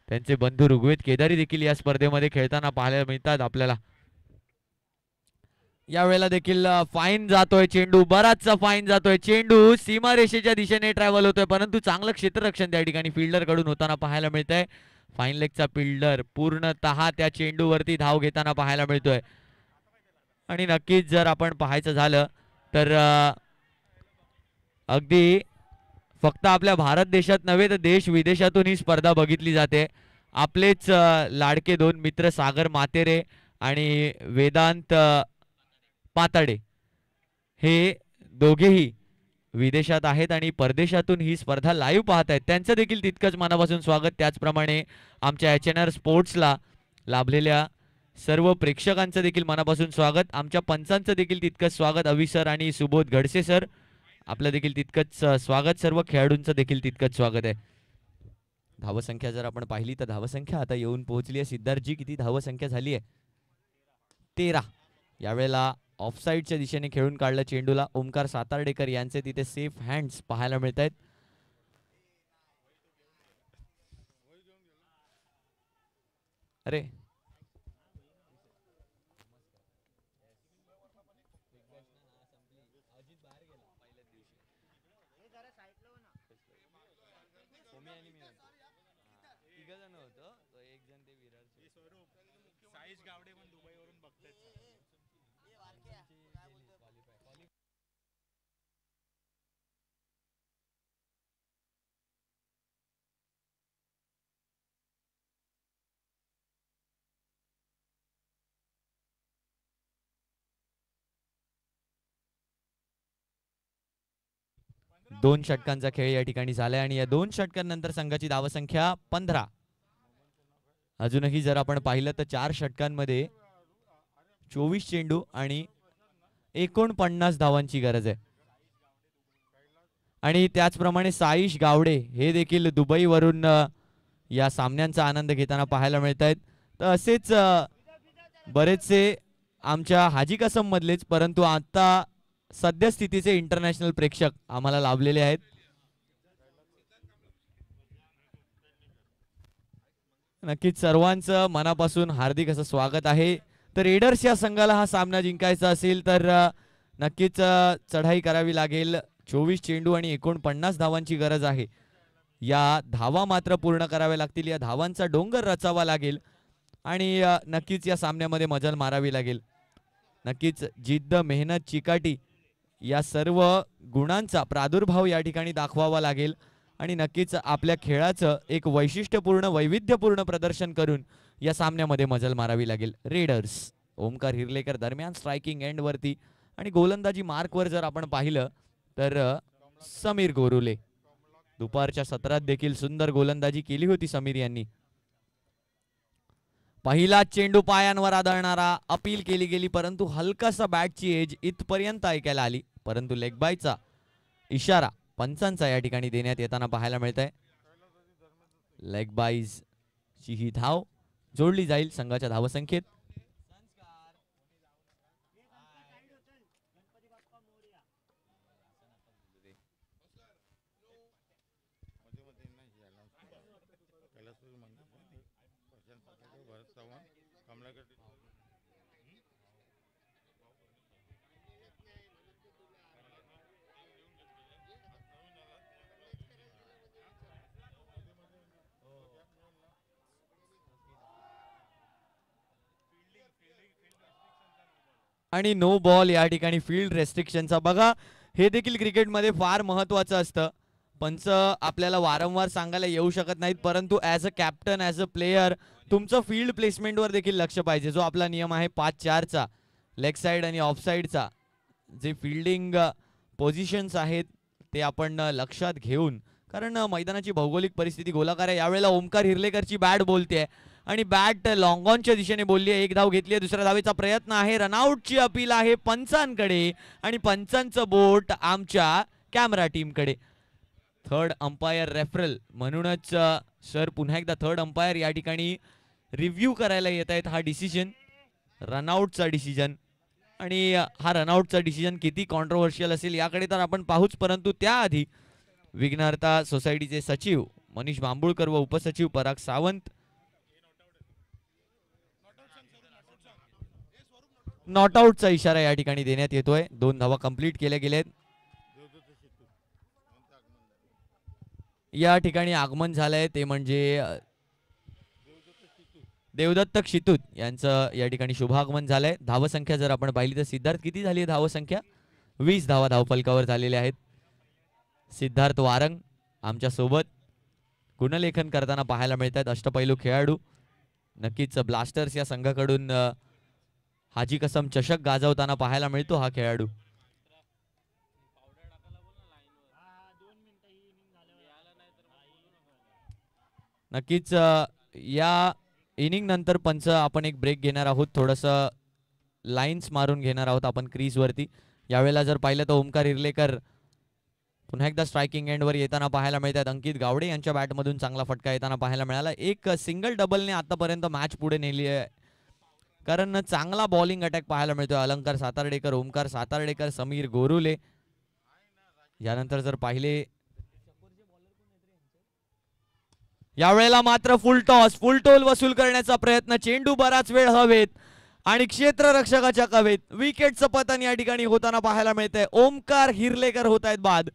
[SPEAKER 5] त्यांचे बंधू ऋग्वेद केदारी देखील या स्पर्धेमध्ये खेळताना पाहायला मिळतात आपल्याला. यावेळेला देखील फाईन जातोय चेंडू, बराचसा फाईन जातोय चेंडू, सीमारेषेच्या दिशेने ट्रॅव्हल होतोय, परंतु चांगलं क्षेत्ररक्षण त्या ठिकाणी फिल्डर कडून होताना पाहायला मिळतंय. फाईन लेगचा फिल्डर पूर्णतः त्या चेंडूवरती धाव घेताना पाहायला मिळतोय. आणि नक्कीच जर आपण पाहायचं झालं तर अगदी फक्त आपल्या भारत देशात नव्हे तर देश विदेशातून ही स्पर्धा बघितली जाते. आपलेच लाडके दोन मित्र सागर मातेरे आणि वेदांत पाताडे हे दोघेही विदेशात आहेत आणि परदेशातून ही स्पर्धा लाईव्ह पाहत आहेत. त्यांचं देखील तितकंच मनापासून स्वागत. त्याचप्रमाणे आमच्या HNR स्पोर्ट्सला लाभलेल्या सर्व प्रेक्षकांचं देखील मनापासून स्वागत. आमच्या पंचांचं देखील तितकंच स्वागत. अवी सर आणि सुबोध घडसे सर आपलं देखील तितकंच स्वागत. सर्व खेळाडूंचं देखील तितकंच स्वागत आहे. धावसंख्या जर आपण पाहिली तर धावसंख्या आता येऊन पोहोचली आहे. सिद्धार्थजी किती धावसंख्या झाली आहे? 13. यावेळेला ऑफसाईडच्या दिशेने खेळून काढलं चेंडूला. ओमकार सातार्डेकर यांचे तिथे सेफ हँड्स पाहायला मिळत आहेत. अरे दोन षटकांचा खेळ या ठिकाणी झालाय आणि या दोन षटकांनंतर संघाची धावसंख्या 15. अजूनही जर आपण पाहिलं तर 4 षटकांमध्ये 24 चेंडू आणि 49 धावांची गरज आहे. आणि त्याचप्रमाणे साईश गावडे हे देखील दुबईवरून या सामन्यांचा आनंद घेताना पाहायला मिळत आहेत. तर असेच बरेचसे आमच्या हाजी कसम मधलेच परंतु आता सद्यस्थितीचे इंटरनॅशनल प्रेक्षक आम्हाला लाभलेले आहेत. नक्कीच सर्वांचं मनापासून हार्दिक असं स्वागत आहे. तर रेडर्स या संघाला हा सामना जिंकायचा असेल तर नक्कीच चढाई करावी लागेल. 24 चेंडू आणि 49 धावांची गरज आहे. या धावा मात्र पूर्ण कराव्या लागतील. या धावांचा डोंगर रचावा लागेल आणि नक्कीच या सामन्यामध्ये मजल मारावी लागेल. नक्कीच जिद्द, मेहनत, चिकाटी या सर्व गुणांचा प्रादुर्भाव या ठिकाणी दाखवावा लागेल आणि नक्कीच आपल्या खेळाचं एक वैशिष्ट्यपूर्ण वैविध्यपूर्ण प्रदर्शन करून या सामन्यामध्ये मजल मारावी लागेल. रेडर्स ओमकार हिरलेकर दरम्यान स्ट्रायकिंग एंड वरती आणि गोलंदाजी मार्कवर जर आपण पाहिलं तर समीर गोरुले. दुपारच्या सत्रात देखील सुंदर गोलंदाजी केली होती समीर यांनी. पहिला चेंडू पायांवर आदळणारा, अपील केली गेली परंतु हलकासा बॅटची एज इथपर्यंत ऐकायला आली परंतु लेग बायचा इशारा पंचांचा या ठिकाणी देण्यात येताना पाहायला मिळत आहे. लेग बाईज ची ही धाव जोडली जाईल संघाच्या धावसंख्येत. आणि नो बॉल या ठिकाणी फील्ड रेस्ट्रिक्शनचा. बघा हे देखील क्रिकेटमध्ये फार महत्वाचं असतं. पंच आपल्याला वारंवार सांगायला येऊ शकत नाहीत परंतु as a captain as a player तुमचं फील्ड प्लेसमेंटवर देखील लक्ष पाहिजे. जो आपला नियम आहे 5-4चा लेग साईड आणि ऑफ साईडचा जे फिल्डिंग पोझिशन्स आहेत ते आपण लक्षात घेऊन, कारण मैदानाची भौगोलिक परिस्थिती गोलाकार आहे. यावेळेला ओमकार हिरलेकरची बॅट बोलते आणि बॅट लॉंग ऑनच्या दिशेने बोलली आहे. एक धाव घेतली आहे. दुसऱ्या धावेचा प्रयत्न आहे. रनआउटची अपील आहे पंचांकडे आणि पंचांचं बोट आमच्या कॅमेरा टीमकडे. थर्ड अंपायर रेफरल म्हणूनच सर पुन्हा एकदा थर्ड अंपायर या ठिकाणी रिव्ह्यू करायला येत आहेत हा डिसिजन, रनआउटचा डिसिजन. आणि हा रनआउटचा डिसिजन किती कॉन्ट्रोवर्शियल असेल याकडे तर आपण पाहूच परंतु त्याआधी विघ्नहर्ता सोसायटीचे सचिव मनीष बांबुळकर व उपसचिव पराग सावंत नॉट आउटचा इशारा या ठिकाणी देण्यात येतोय. 2 धावा कंप्लीट केल्या गेलेत. या ठिकाणी आगमन झालंय ते म्हणजे देवदत्त क्षितूत यांचं या ठिकाणी शुभागमन झालंय. धावसंख्या जर आपण पाहिली तर सिद्धार्थ किती झाली आहे धावसंख्या? 20 धावा धावफलकावर झालेल्या आहेत. सिद्धार्थ वारंग आमच्या सोबत गुणलेखन करताना पाहायला मिळतात. अष्टपैलू खेळाडू. नक्कीच ब्लास्टर्स या संघाकडून हाजी कसम चषक गाजवताना पाहायला मिळतो हा खेळाडू. नक्कीच या इनिंग नंतर पंच आपण एक ब्रेक घेणार आहोत. थोडंसं लाईन्स मारून घेणार आहोत आपण क्रीज वरती. यावेळेला जर पाहिलं तर ओमकार इर्लेकर पुन्हा एकदा स्ट्रायकिंग एंडवर येताना पाहायला मिळतात. अंकित गावडे यांच्या बॅटमधून चांगला फटका येताना पाहायला मिळाला. एक सिंगल डबलने आतापर्यंत मॅच पुढे नेली आहे कारण चांगला बॉलिंग अटॅक पाहायला मिळतोय. अलंकार सातार्डेकर, ओमकार सातार्डेकर, समीर गोरुले. यानंतर जर पाहिले यावेळेला मात्र फुल टॉस, फुल टोल वसूल करण्याचा प्रयत्न. चेंडू बराच वेळ हवेत आणि क्षेत्ररक्षकाच्या कवेत विकेटचं पतन या ठिकाणी होताना पाहायला मिळतंय. ओमकार हिरलेकर होत आहेत बाद.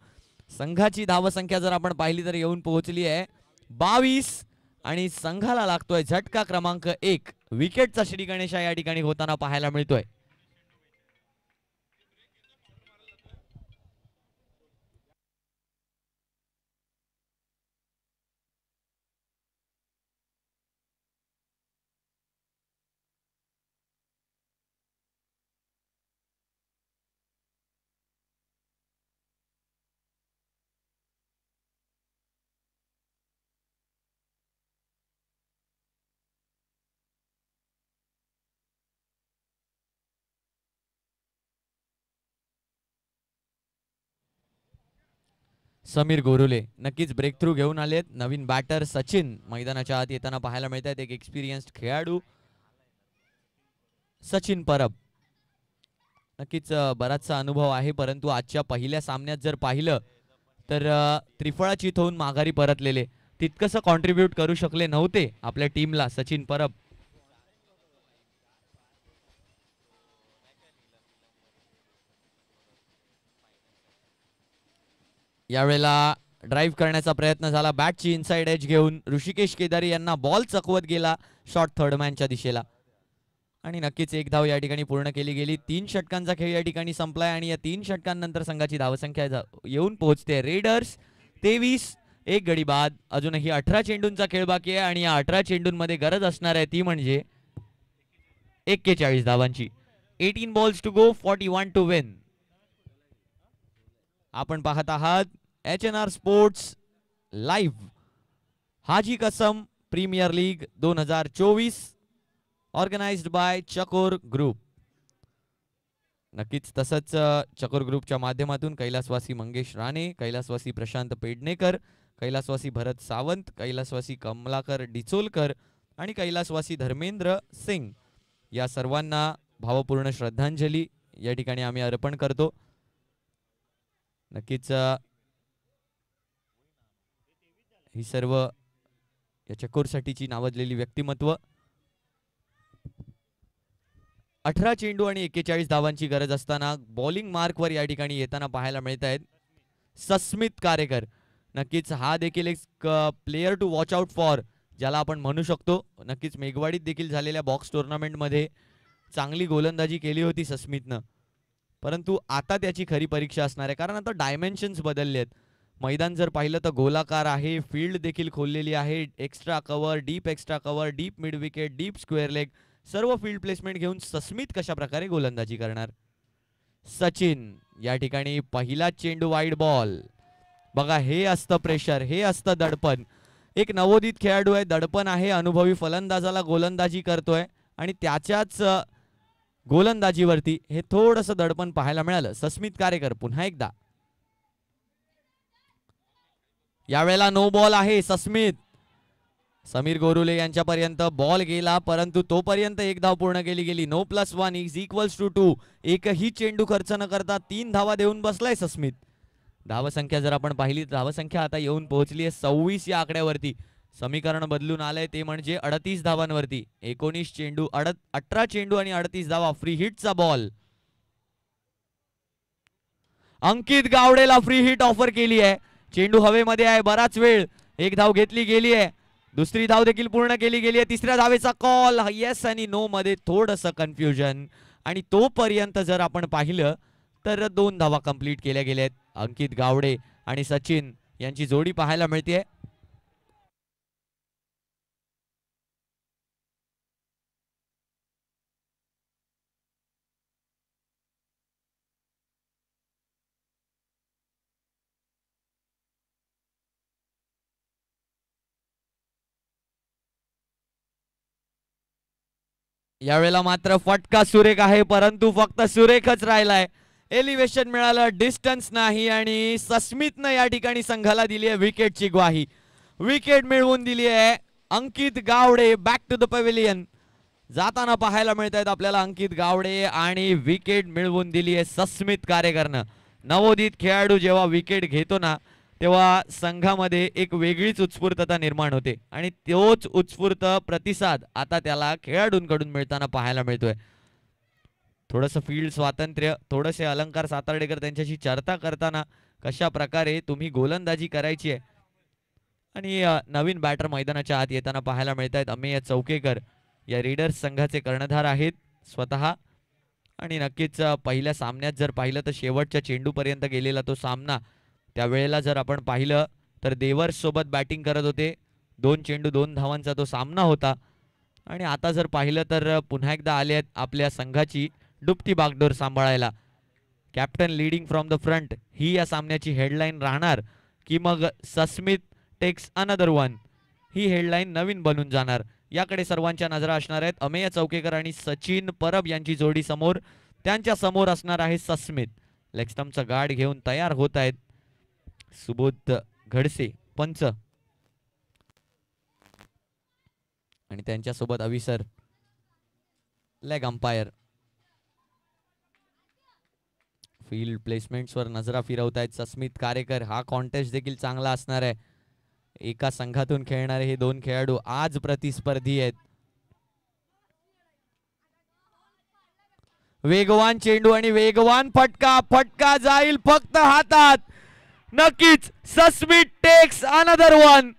[SPEAKER 5] संघाची धावसंख्या जर आपण पाहिली तर येऊन पोहोचली आहे 22 आणि संघाला लागतोय झटका क्रमांक 1. विकेटचा श्री गणेशा या ठिकाणी होताना पाहायला मिळतोय. समीर गोरुले नक्कीच ब्रेक थ्रू घेऊन आलेत. नवीन बॅटर सचिन मैदानाच्या आत येताना पाहायला मिळत आहेत. एक एक्सपिरियन्स्ड खेळाडू सचिन परब. नक्कीच बराचसा अनुभव आहे, परंतु आजच्या पहिल्या सामन्यात जर पाहिलं तर त्रिफळाचीत होऊन माघारी परतलेले, तितकंसं कॉन्ट्रीब्यूट करू शकले नव्हते आपल्या टीमला सचिन परब. यावेळेला ड्राईव्ह करण्याचा प्रयत्न झाला, बॅटची इनसाइड एज घेऊन ऋषिकेश केदारी यांना बॉल चकवत गेला शॉर्ट थर्डमॅनच्या दिशेला. आणि नक्कीच एक धाव या ठिकाणी पूर्ण केली गेली. 3 षटकांचा खेळ या ठिकाणी संपलाय आणि या 3 षटकांनंतर संघाची धावसंख्या येऊन पोहोचते. रेडर्स 23, एक गडी बाद. अजूनही 18 चेंडूंचा खेळ बाकी आहे आणि या 18 चेंडूंमध्ये गरज असणार आहे ती म्हणजे 41 धावांची. 18 balls to go, 41 to win. आपण पाहत आहात HNR sports live Haji Kasam premier league 2024 organised by Chakor group. नक्कीच तसंच चकोर ग्रुपच्या माध्यमातून कैलासवासी मंगेश राणे, कैलासवासी प्रशांत पेडणेकर, कैलासवासी भरत सावंत, कैलासवासी कमलाकर डिचोलकर आणि कैलासवासी धर्मेंद्र सिंग या सर्वांना भावपूर्ण श्रद्धांजली या ठिकाणी आम्ही अर्पण करतो. नक्कीच ही सर्व या चकोरसाठीची नावाजलेली व्यक्तिमत्व. 18 चेंडू आणि 41 धावांची गरज असताना बॉलिंग मार्कवर या ठिकाणी येताना पाहायला मिळत आहेत सस्मित कारेकर. नक्कीच हा देखील एक player to watch out for ज्याला आपण म्हणू शकतो. नक्कीच मेघवाडीत देखील झालेल्या बॉक्स टुर्नामेंटमध्ये चांगली गोलंदाजी केली होती सस्मितनं, परंतु आता त्याची खरी परीक्षा असणार आहे, कारण आता डायमेन्शन्स बदलले आहेत. मैदान जर पाहिलं तर गोलाकार आहे, फील्ड देखील खोललेली आहे, extra cover, deep extra cover, deep mid wicket, deep square leg, सर्व फील्ड प्लेसमेंट घेऊन सस्मित कशा प्रकारे गोलंदाजी करणार. सचिन या ठिकाणी पहिला चेंडू वाईड बॉल. बघा हे असतं प्रेशर, हे असतं दडपण. एक नवोदित खेळाडू आहे, दडपण आहे, अनुभवी फलंदाजाला गोलंदाजी करतोय आणि त्याच्याच गोलंदाजीवरती हे थोडंसं दडपण पाहायला मिळालं. सस्मित कारेकर पुन्हा एकदा. यावेळेला नो बॉल आहे. सस्मित समीर गोरुले यांच्यापर्यंत बॉल गेला, परंतु तोपर्यंत एक धाव पूर्ण केली गेली. No +1 is equals to 2. एकही चेंडू खर्च न करता 3 धावा देऊन बसलाय सस्मित. धावसंख्या जर आपण पाहिली, धावसंख्या आता येऊन पोहोचली आहे 26 या आकड्यावरती. समीकरण बदलून आलंय ते म्हणजे 38 धावांवरती. 19 चेंडू 18 चेंडू आणि 38 धावा. फ्री हिटचा बॉल. अंकित गावडेला फ्री हिट ऑफर केली आहे. चेंडू हवेमध्ये आहे बराच वेळ. एक धाव घेतली गेली आहे, दुसरी धाव देखील पूर्ण केली गेली आहे. तिसऱ्या धावेचा कॉल येस आणि नो मध्ये थोडंसं कन्फ्युजन आणि तोपर्यंत जर आपण पाहिलं तर 2 धावा कंप्लीट केल्या गेल्यात. अंकित गावडे आणि सचिन यांची जोडी पाहायला मिळते. यावेळेला मात्र फटका सुरेख आहे, परंतु फक्त सुरेखच राहिलाय. एलिव्हेशन मिळालं, डिस्टन्स नाही आणि सस्मितनं या ठिकाणी संघाला दिली आहे विकेटची ग्वाही. विकेट मिळवून दिली आहे Ankit Gawade. Back to the pavilion जाताना पाहायला मिळत आहेत आपल्याला अंकित गावडे आणि विकेट मिळवून दिली आहे सस्मित कारेकरनं. नवोदित खेळाडू जेव्हा विकेट घेतो ना तेव्हा संघामध्ये एक वेगळीच उत्स्फूर्तता निर्माण होते आणि तोच उत्स्फूर्त प्रतिसाद आता त्याला खेळाडूंकडून मिळताना पाहायला मिळतोय. थोडंसं फील्ड स्वातंत्र्य, थोडेसे अलंकार सातार्डेकर त्यांच्याशी चर्चा करताना कशा प्रकारे तुम्ही गोलंदाजी करायची आहे. आणि नवीन बॅटर मैदानाच्या आत येताना पाहायला मिळत आहेत. अमेय चौकेकर या रीडर्स संघाचे कर्णधार आहेत स्वतः आणि नक्कीच पहिल्या सामन्यात जर पाहिलं तर शेवटच्या चेंडूपर्यंत गेलेला तो सामना, त्यावेळेला जर आपण पाहिलं तर देवर्स सोबत बॅटिंग करत होते. 2 चेंडू 2 धावांचा तो सामना होता आणि आता जर पाहिलं तर पुन्हा एकदा आले आहेत आपल्या संघाची डुबती बागडोर सांभाळायला. Captain leading from the front ही या सामन्याची हेडलाईन राहणार की मग सस्मित टेक्स अनदर वन ही हेडलाईन नवीन बनून जाणार, याकडे सर्वांच्या नजरा असणार आहेत. अमेय चौकेकर आणि सचिन परब यांची जोडी समोर, त्यांच्या समोर असणार आहे सस्मित. लेग स्टंपचा गार्ड घेऊन तयार होत आहेत सुबोध घडसे पंच आणि त्यांच्यासोबत अविसर लेग अंपायर. फील्ड प्लेसमेंट्सवर नजरा फिरवतायत सस्मित कारेकर. हा कॉन्टेस्ट देखील चांगला असणार आहे. एका संघातून खेळणारे हे दोन खेळाडू आज प्रतिस्पर्धी आहेत. वेगवान चेंडू आणि वेगवान फटका. फटका जाईल फक्त हातात. नक्कीच सस्मित टेक्स अनदर वन.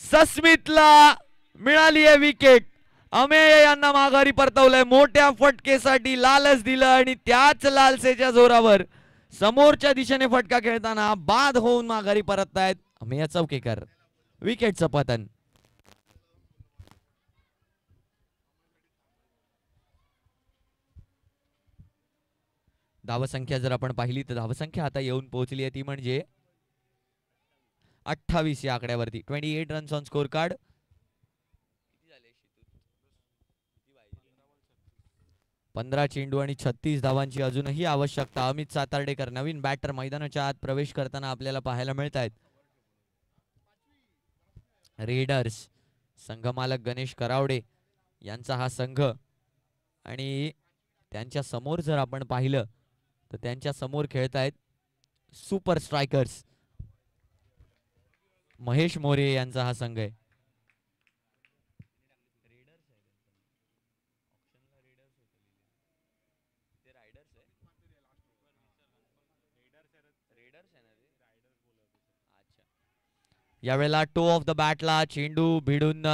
[SPEAKER 5] सस्मितला मिळाली आहे विकेट. अमेय यांना माघारी परतवलंय. मोठ्या फटकेसाठी लालच दिलं आणि त्याच लालसेच्या जोरावर समोरच्या दिशेने फटका खेळताना बाद होऊन माघारी परततायत अमेय चौकेकर. विकेटचं पतन. धावसंख्या जर आपण पाहिली तर धावसंख्या आता येऊन पोहोचली आहे ती म्हणजे 28 या आकड्यावरती. 28 रन्स ऑन स्कोर कार्ड. 15 चेंडू आणि 36 धावांची अजूनही आवश्यकता. अमित सातार्डेकर नवीन बॅटर मैदानाच्या आत प्रवेश करताना आपल्याला पाहायला मिळत आहेत. रेडर्स संघमालक गणेश करावडे यांचा हा संघ आणि त्यांच्या समोर जर आपण पाहिलं तर त्यांच्या समोर खेळतायत सुपर स्ट्रायकर्स महेश मोरे यांचा हा संघ आहे. यावेळेला टो ऑफ द बॅटला चेंडू भिडून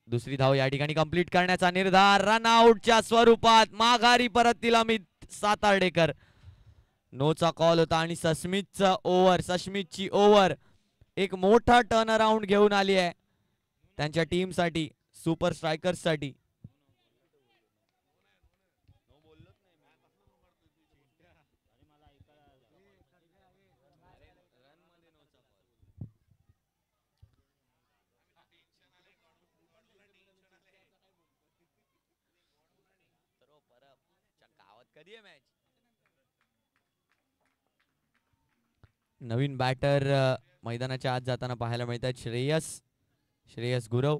[SPEAKER 5] दुसरी धाव या ठिकाणी कंप्लीट करण्याचा निर्धार. रनआउटच्या स्वरूपात माघारी परततील अमित सातार्डेकर. नोचा कॉल होता आणि सस्मितची ओव्हर एक मोठा टर्न अराउंड घेऊन आली आहे त्यांच्या टीम साठी सुपर स्ट्रायकर्स साठी. नवीन बॅटर मैदानाच्या आत जाताना पाहायला मिळतात श्रेयस गुरव.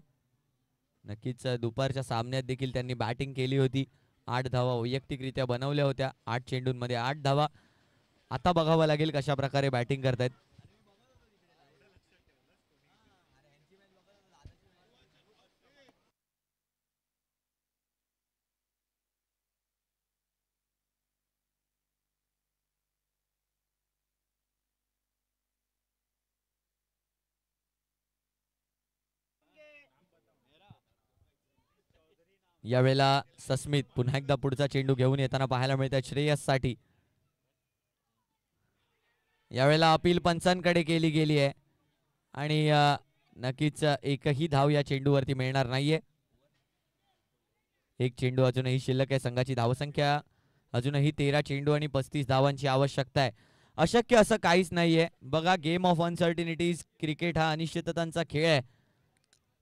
[SPEAKER 5] नक्कीच दुपारच्या सामन्यात देखील त्यांनी बॅटिंग केली होती. 8 धावा वैयक्तिकरित्या बनवल्या होत्या. 8 चेंडूंमध्ये 8 धावा. आता बघावं लागेल कशा प्रकारे बॅटिंग करतायत. यावेळेला सस्मित पुन्हा एकदा पुढचा चेंडू घेऊन येताना पाहायला मिळतात श्रेयस साठी. यावेळेला अपील पंचांकडे केली गेली आहे आणि नक्कीच एकही धाव या चेंडूवरती मिळणार नाहीये. एक चेंडू अजूनही शिल्लक आहे. संघाची धावसंख्या अजूनही 13 चेंडू आणि 35 धावांची आवश्यकता आहे. अशक्य असं काहीच नाहीये. बघा गेम ऑफ अनसर्टिनिटीज. क्रिकेट हा अनिश्चिततांचा खेळ आहे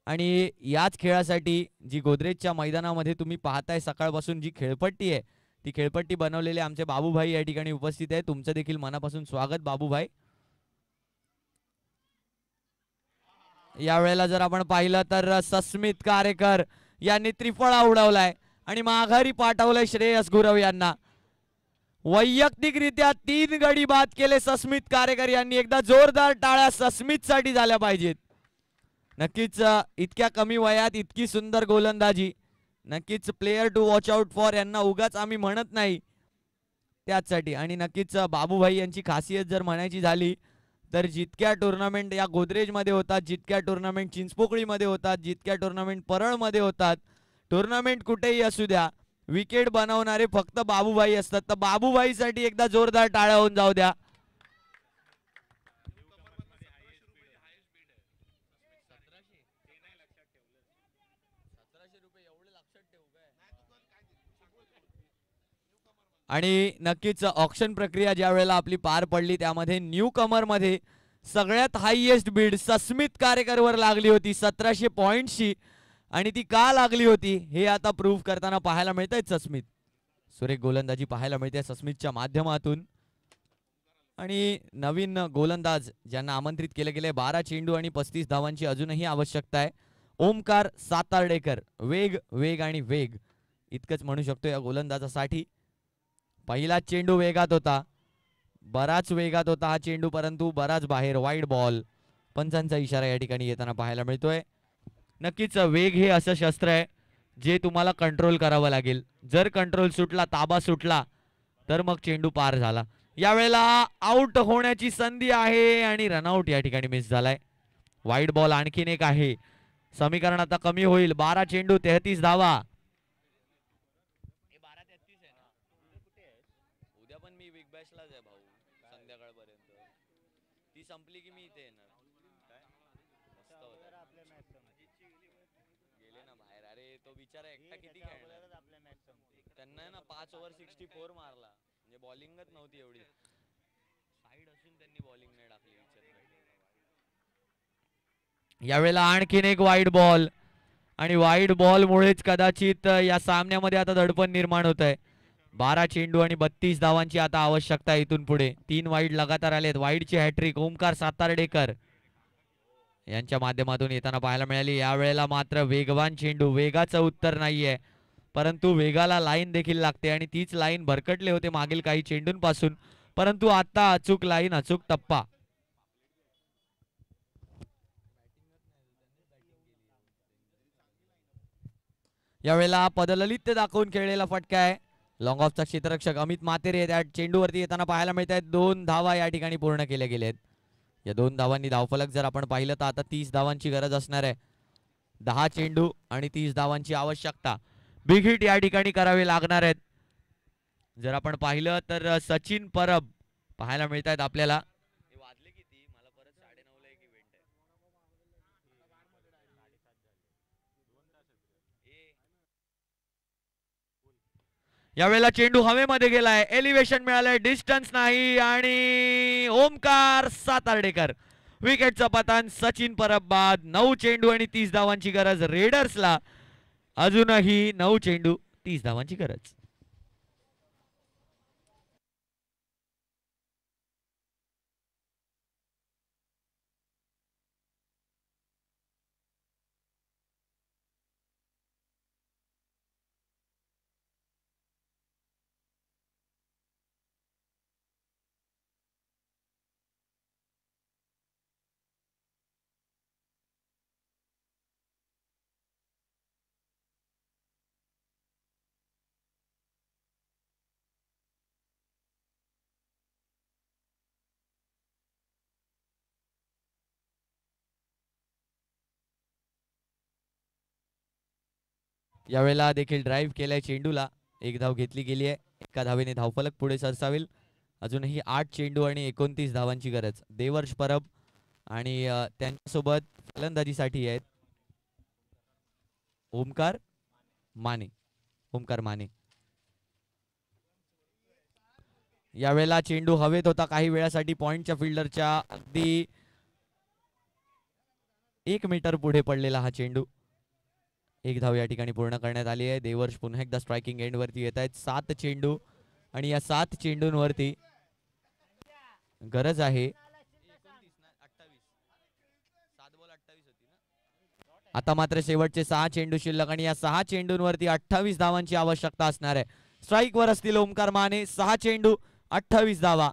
[SPEAKER 5] आणि याच खेळासाठी जी गोदरेजच्या मैदानामध्ये तुम्ही पाहताय सकाळपासून जी खेळपट्टी आहे ती खेळपट्टी बनवलेली आमचे बाबूभाई या ठिकाणी उपस्थित आहे. तुमचं देखील मनापासून स्वागत बाबूभाई. यावेळेला जर आपण पाहिलं तर सस्मित कारेकर यांनी त्रिफळा उडवलाय आणि माघारी पाठवलंय श्रेयस गुरव यांना. वैयक्तिकरित्या 3 गडी बाद केले सस्मित कारेकर यांनी. एकदा जोरदार टाळ्या सस्मित साठी झाल्या पाहिजेत. नक्कीच इतक्या कमी वयात इतकी सुंदर गोलंदाजी. नक्कीच player to watch out for यांना उगाच आम्ही म्हणत नाही त्याचसाठी. आणि नक्कीच बाबूभाई यांची खासियत जर म्हणायची झाली तर जितक्या टुर्नामेंट या गोदरेजमध्ये होतात, जितक्या टुर्नामेंट चिंचपोकळीमध्ये होतात, जितक्या टुर्नामेंट परळमध्ये होतात, टुर्नामेंट कुठेही असू द्या, विकेट बनवणारे फक्त बाबूभाई असतात. तर बाबूभाईसाठी एकदा जोरदार टाळ्या होऊन जाऊ द्या. आणि नक्कीच ऑक्शन प्रक्रिया ज्या वेळेला आपली पार पडली त्यामध्ये न्यू कमर मध्ये सगळ्यात हायएस्ट बीड सस्मित कारेकरवर लागली होती 1700 पॉइंटची. आणि ती का लागली होती हे आता प्रूव्ह करताना पाहायला मिळतंय. सस्मित सुरेख गोलंदाजी पाहायला मिळते सस्मितच्या माध्यमातून. आणि नवीन गोलंदाज ज्यांना आमंत्रित केले गेले. 12 चेंडू आणि 35 धावांची अजूनही आवश्यकता आहे. ओमकार सातार्डेकर. वेग वेग आणि वेग इतकंच म्हणू शकतो या गोलंदाजासाठी. पहिला चेंडू वेगात होता, बराच वेगात होता हा चेंडू, परंतु बराच बाहेर. Wide ball. पंचांचा इशारा या ठिकाणी येताना पाहायला मिळतोय. नक्कीच वेग हे असं शस्त्र आहे जे तुम्हाला कंट्रोल करावं लागेल. जर कंट्रोल सुटला, ताबा सुटला तर मग चेंडू पार झाला. यावेळेला आउट होण्याची संधी आहे आणि रनआउट या ठिकाणी मिस झालाय. वाईड बॉल आणखीन एक आहे. समीकरण आता कमी होईल. 12 चेंडू 33 धावा. उद्या पण मी बिग बॅशलाच आहे भाऊ, संध्याकाळपर्यंत. ती संपली की मी इथे येणार. गेले ना बाहेर. अरे तो बिचारा एकटा किती खेळणार. त्यांना ना 5 ओव्हर 64 मारला, म्हणजे बॉलिंगच नव्हती एवढी. साईड असून त्यांनी बॉलिंग नाही टाकली. यावेळेला आणखीन एक वाईड बॉल आणि वाईड बॉल मुळेच कदाचित या सामन्यामध्ये आता दडपण निर्माण होत आहे. 12 चेंडू आणि 32 धावांची आता आवश्यकता आहे इथून पुढे. 3 वाईड लगातार आलेत. वाईडची हॅट्रिक ओमकार सातार्डेकर यांच्या माध्यमातून येताना पाहायला मिळाली. यावेळेला मात्र वेगवान चेंडू. वेगाचं उत्तर नाहीये, परंतु वेगाला लाईन देखील लागते आणि तीच लाईन भरकटले होते मागील काही चेंडूंपासून, परंतु आता अचूक लाईन, अचूक टप्पा. यावेळेला पदललित दाखवून खेळलेला फटका आहे. लॉंग ऑफचा क्षेत्ररक्षक अमित मातेरे त्या चेंडूवरती येताना पाहायला मिळत आहेत. 2 धावा या ठिकाणी पूर्ण केल्या गेलेत. या 2 धावांनी धावफलक जर आपण पाहिलं तर आता 30 धावांची गरज असणार आहे. 10 चेंडू आणि 30 धावांची आवश्यकता. बिग हिट या ठिकाणी करावे लागणार आहेत. जर आपण पाहिलं तर सचिन परब पाहायला मिळत आहेत आपल्याला. वाजले किती? मला परत 9:30 ला एक इव्हेंट आहे. यावेळेला चेंडू हवेमध्ये गेलाय. एलिव्हेशन मिळालंय, डिस्टन्स नाही आणि ओमकार सातार्डेकर विकेटचं पतन. सचिन परब बाद. 9 चेंडू आणि 30 धावांची गरज रेडर्सला. अजूनही 9 चेंडू 30 धावांची गरज. यावेळेला देखील ड्राईव्ह केलाय चेंडूला. 1 धाव घेतली गेली आहे. 1 धावेने धावफलक पुढे सरसावेल. अजूनही 8 चेंडू आणि 29 धावांची गरज. देवर्ष परब आणि त्यांच्यासोबत फलंदाजीसाठी आहेत ओमकार माने. ओमकार माने. यावेळेला चेंडू हवेत होता काही वेळासाठी. पॉइंटच्या फिल्डरच्या अगदी 1 मीटर पुढे पडलेला हा चेंडू. 1 धाव या ठिकाणी पूर्ण करण्यात आली आहे. देवर्ष पुन्हा एकदा स्ट्रायकिंग एंड वरती येत आहेत. 7 चेंडू आणि या 7 चेंडूंवरती गरज आहे. आता मात्र शेवटचे 6 चेंडू शिल्लक आणि या 6 चेंडूंवरती 28 धावांची आवश्यकता असणार आहे. स्ट्राईक वर असतील ओमकार माने. 6 चेंडू 28 धावा.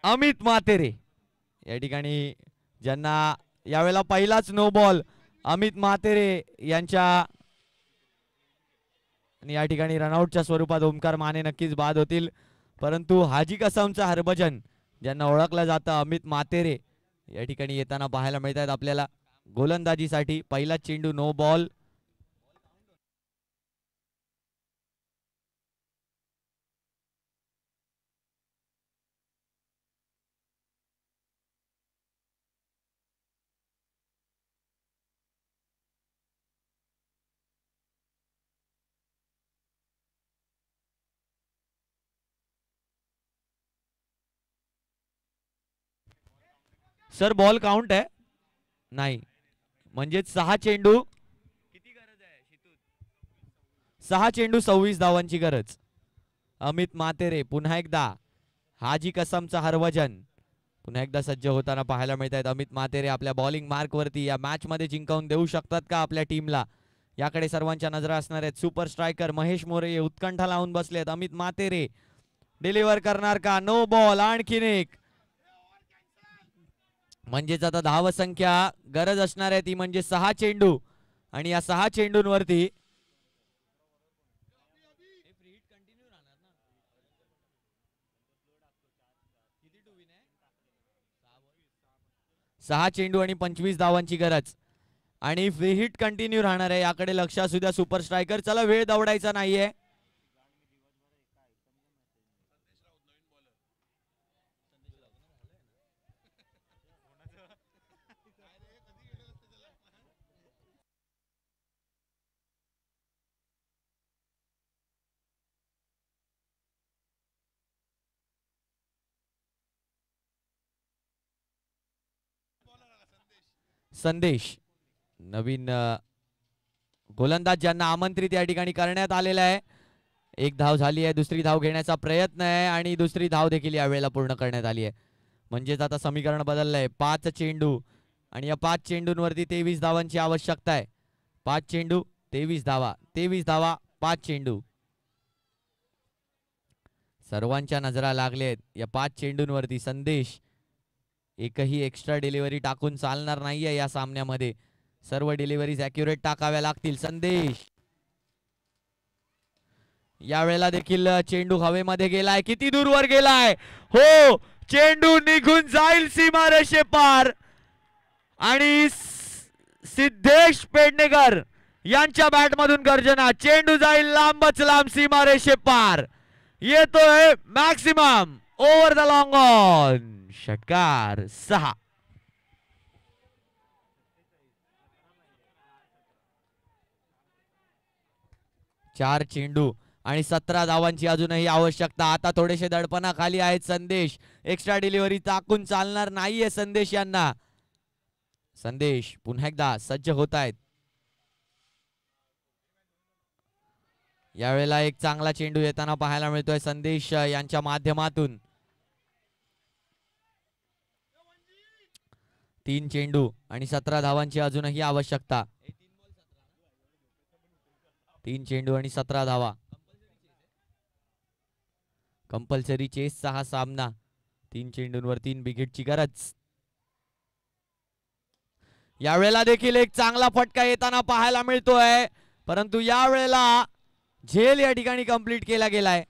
[SPEAKER 5] अमित मातेरे या ठिकाणी ज्यांना यावेळेला पहिलाच नो बॉल. अमित मातेरे यांच्या आणि या ठिकाणी रनआउटच्या स्वरूपात ओमकार माने नक्कीच बाद होतील. परंतु हाजी कसमचा हरभजन ज्यांना ओळखलं जातं अमित मातेरे या ठिकाणी येताना पाहायला मिळत आहेत आपल्याला गोलंदाजीसाठी. पहिला चेंडू नो बॉल. सर बॉल काउंट आहे नाही म्हणजेच 6 चेंडू किती गरज आहे 6 चेंडू 26 धावांची गरज. अमित मातेरे पुन्हा एकदा हाजी कसमचा हरभजन पुन्हा एकदा सज्ज होताना पाहायला मिळत आहेत. अमित मातेरे आपल्या बॉलिंग मार्क वरती या मॅच मध्ये जिंकावून देऊ शकतात का आपल्या टीमला याकडे सर्वांच्या नजरा असणार आहेत. सुपर स्ट्रायकर महेश मोरे उत्कंठा लावून बसलेत. अमित मातेरे डिलिव्हर करणार का. No ball. आणखीन एक म्हणजेच आता धावसंख्या गरज असणार आहे ती म्हणजे 6 चेंडू आणि या 6 चेंडूंवरती 6 चेंडू आणि 25 धावांची गरज आणि फ्री हिट कंटिन्यू राहणार आहे. याकडे लक्ष असू द्या सुपर स्ट्रायकर. चला वेळ दवडायचा नाहीये. संदेश नवीन गोलंदाज ज्यांना आमंत्रित या ठिकाणी करण्यात आलेला आहे. एक धाव झाली आहे. दुसरी धाव घेण्याचा प्रयत्न आहे आणि दुसरी धाव देखील यावेळेला पूर्ण करण्यात आली आहे. म्हणजेच आता समीकरण बदललंय. 5 चेंडू आणि या 5 चेंडूंवरती 23 धावांची आवश्यकता आहे. 5 चेंडू 23 धावा 23 धावा 5 चेंडू. सर्वांच्या नजरा लागलेत या 5 चेंडूंवरती. संदेश एकही एक्स्ट्रा डिलिव्हरी टाकून चालणार नाहीये या सामन्यामध्ये. सर्व डिलिव्हरीज ॲक्युरेट टाकाव्या लागतील. संदेश यावेळेला देखील चेंडू हवेमध्ये गेलाय. किती दूरवर गेलाय. हो चेंडू निघून जाईल सीमारेषे पार आणि सिद्धेश पेडणेकर यांच्या बॅटमधून गर्जना. चेंडू जाईल लांबच लांब सीमारेषे पार. येतोय maximum over the long on. षटकार 6. चार चेंडू आणि 17 धावांची अजूनही आवश्यकता. आता थोडेसे दडपणाखाली आहेत संदेश. एक्स्ट्रा डिलिव्हरी टाकून चालणार नाहीये संदेश यांना. संदेश पुन्हा एकदा सज्ज होत आहेत. यावेळेला एक चांगला चेंडू येताना पाहायला मिळतोय संदेश यांच्या माध्यमातून. 3 चेंडू आणि 17 धावांची अजूनही आवश्यकता. 3 चेंडू आणि 17 धावा. कंपल्सरी चेसचा हा सामना. 3 चेंडूंवर 3 विकेटची गरज. यावेळेला देखील एक चांगला फटका येताना पाहायला मिळतोय परंतु यावेळेला झेल या ठिकाणी कंप्लीट केला गेलाय.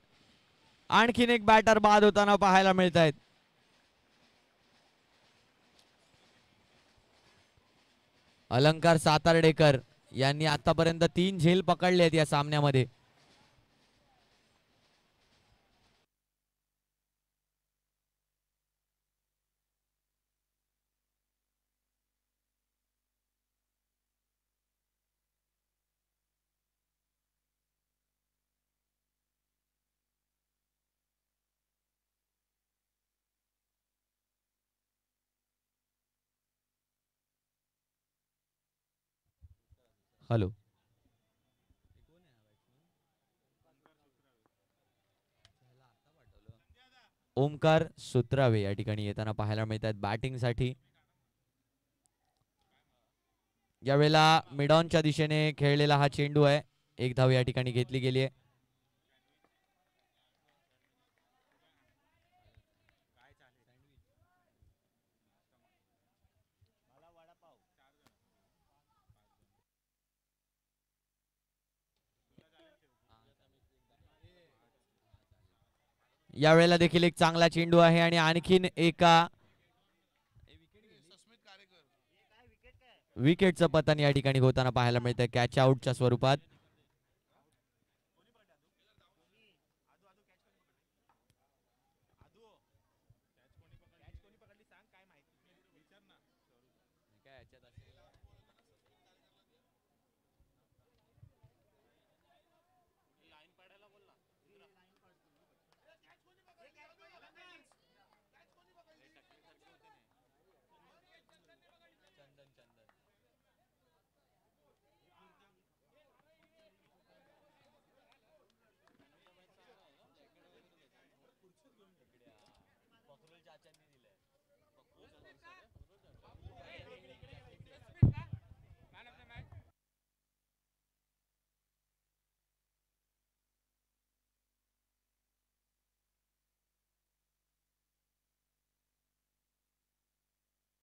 [SPEAKER 5] आणखीन एक बॅटर बाद होताना पाहायला मिळत आहेत. अलंकार सातार्डेकर यांनी आतापर्यंत 3 झेल पकडले आहेत या सामन्यामध्ये. हॅलो ओमकार सुत्रावे या ठिकाणी येताना पाहायला मिळतात बॅटिंग साठी. यावेळेला मिडॉनच्या दिशेने खेळलेला हा चेंडू आहे. एक धाव या ठिकाणी घेतली गेली आहे. यावेळेला देखील एक चांगला चेंडू आहे आणि आणखीन एका
[SPEAKER 4] सस्मित कार्यकर
[SPEAKER 5] विकेटचं पतन या ठिकाणी होताना पाहायला मिळतं कॅच आउटच्या स्वरूपात.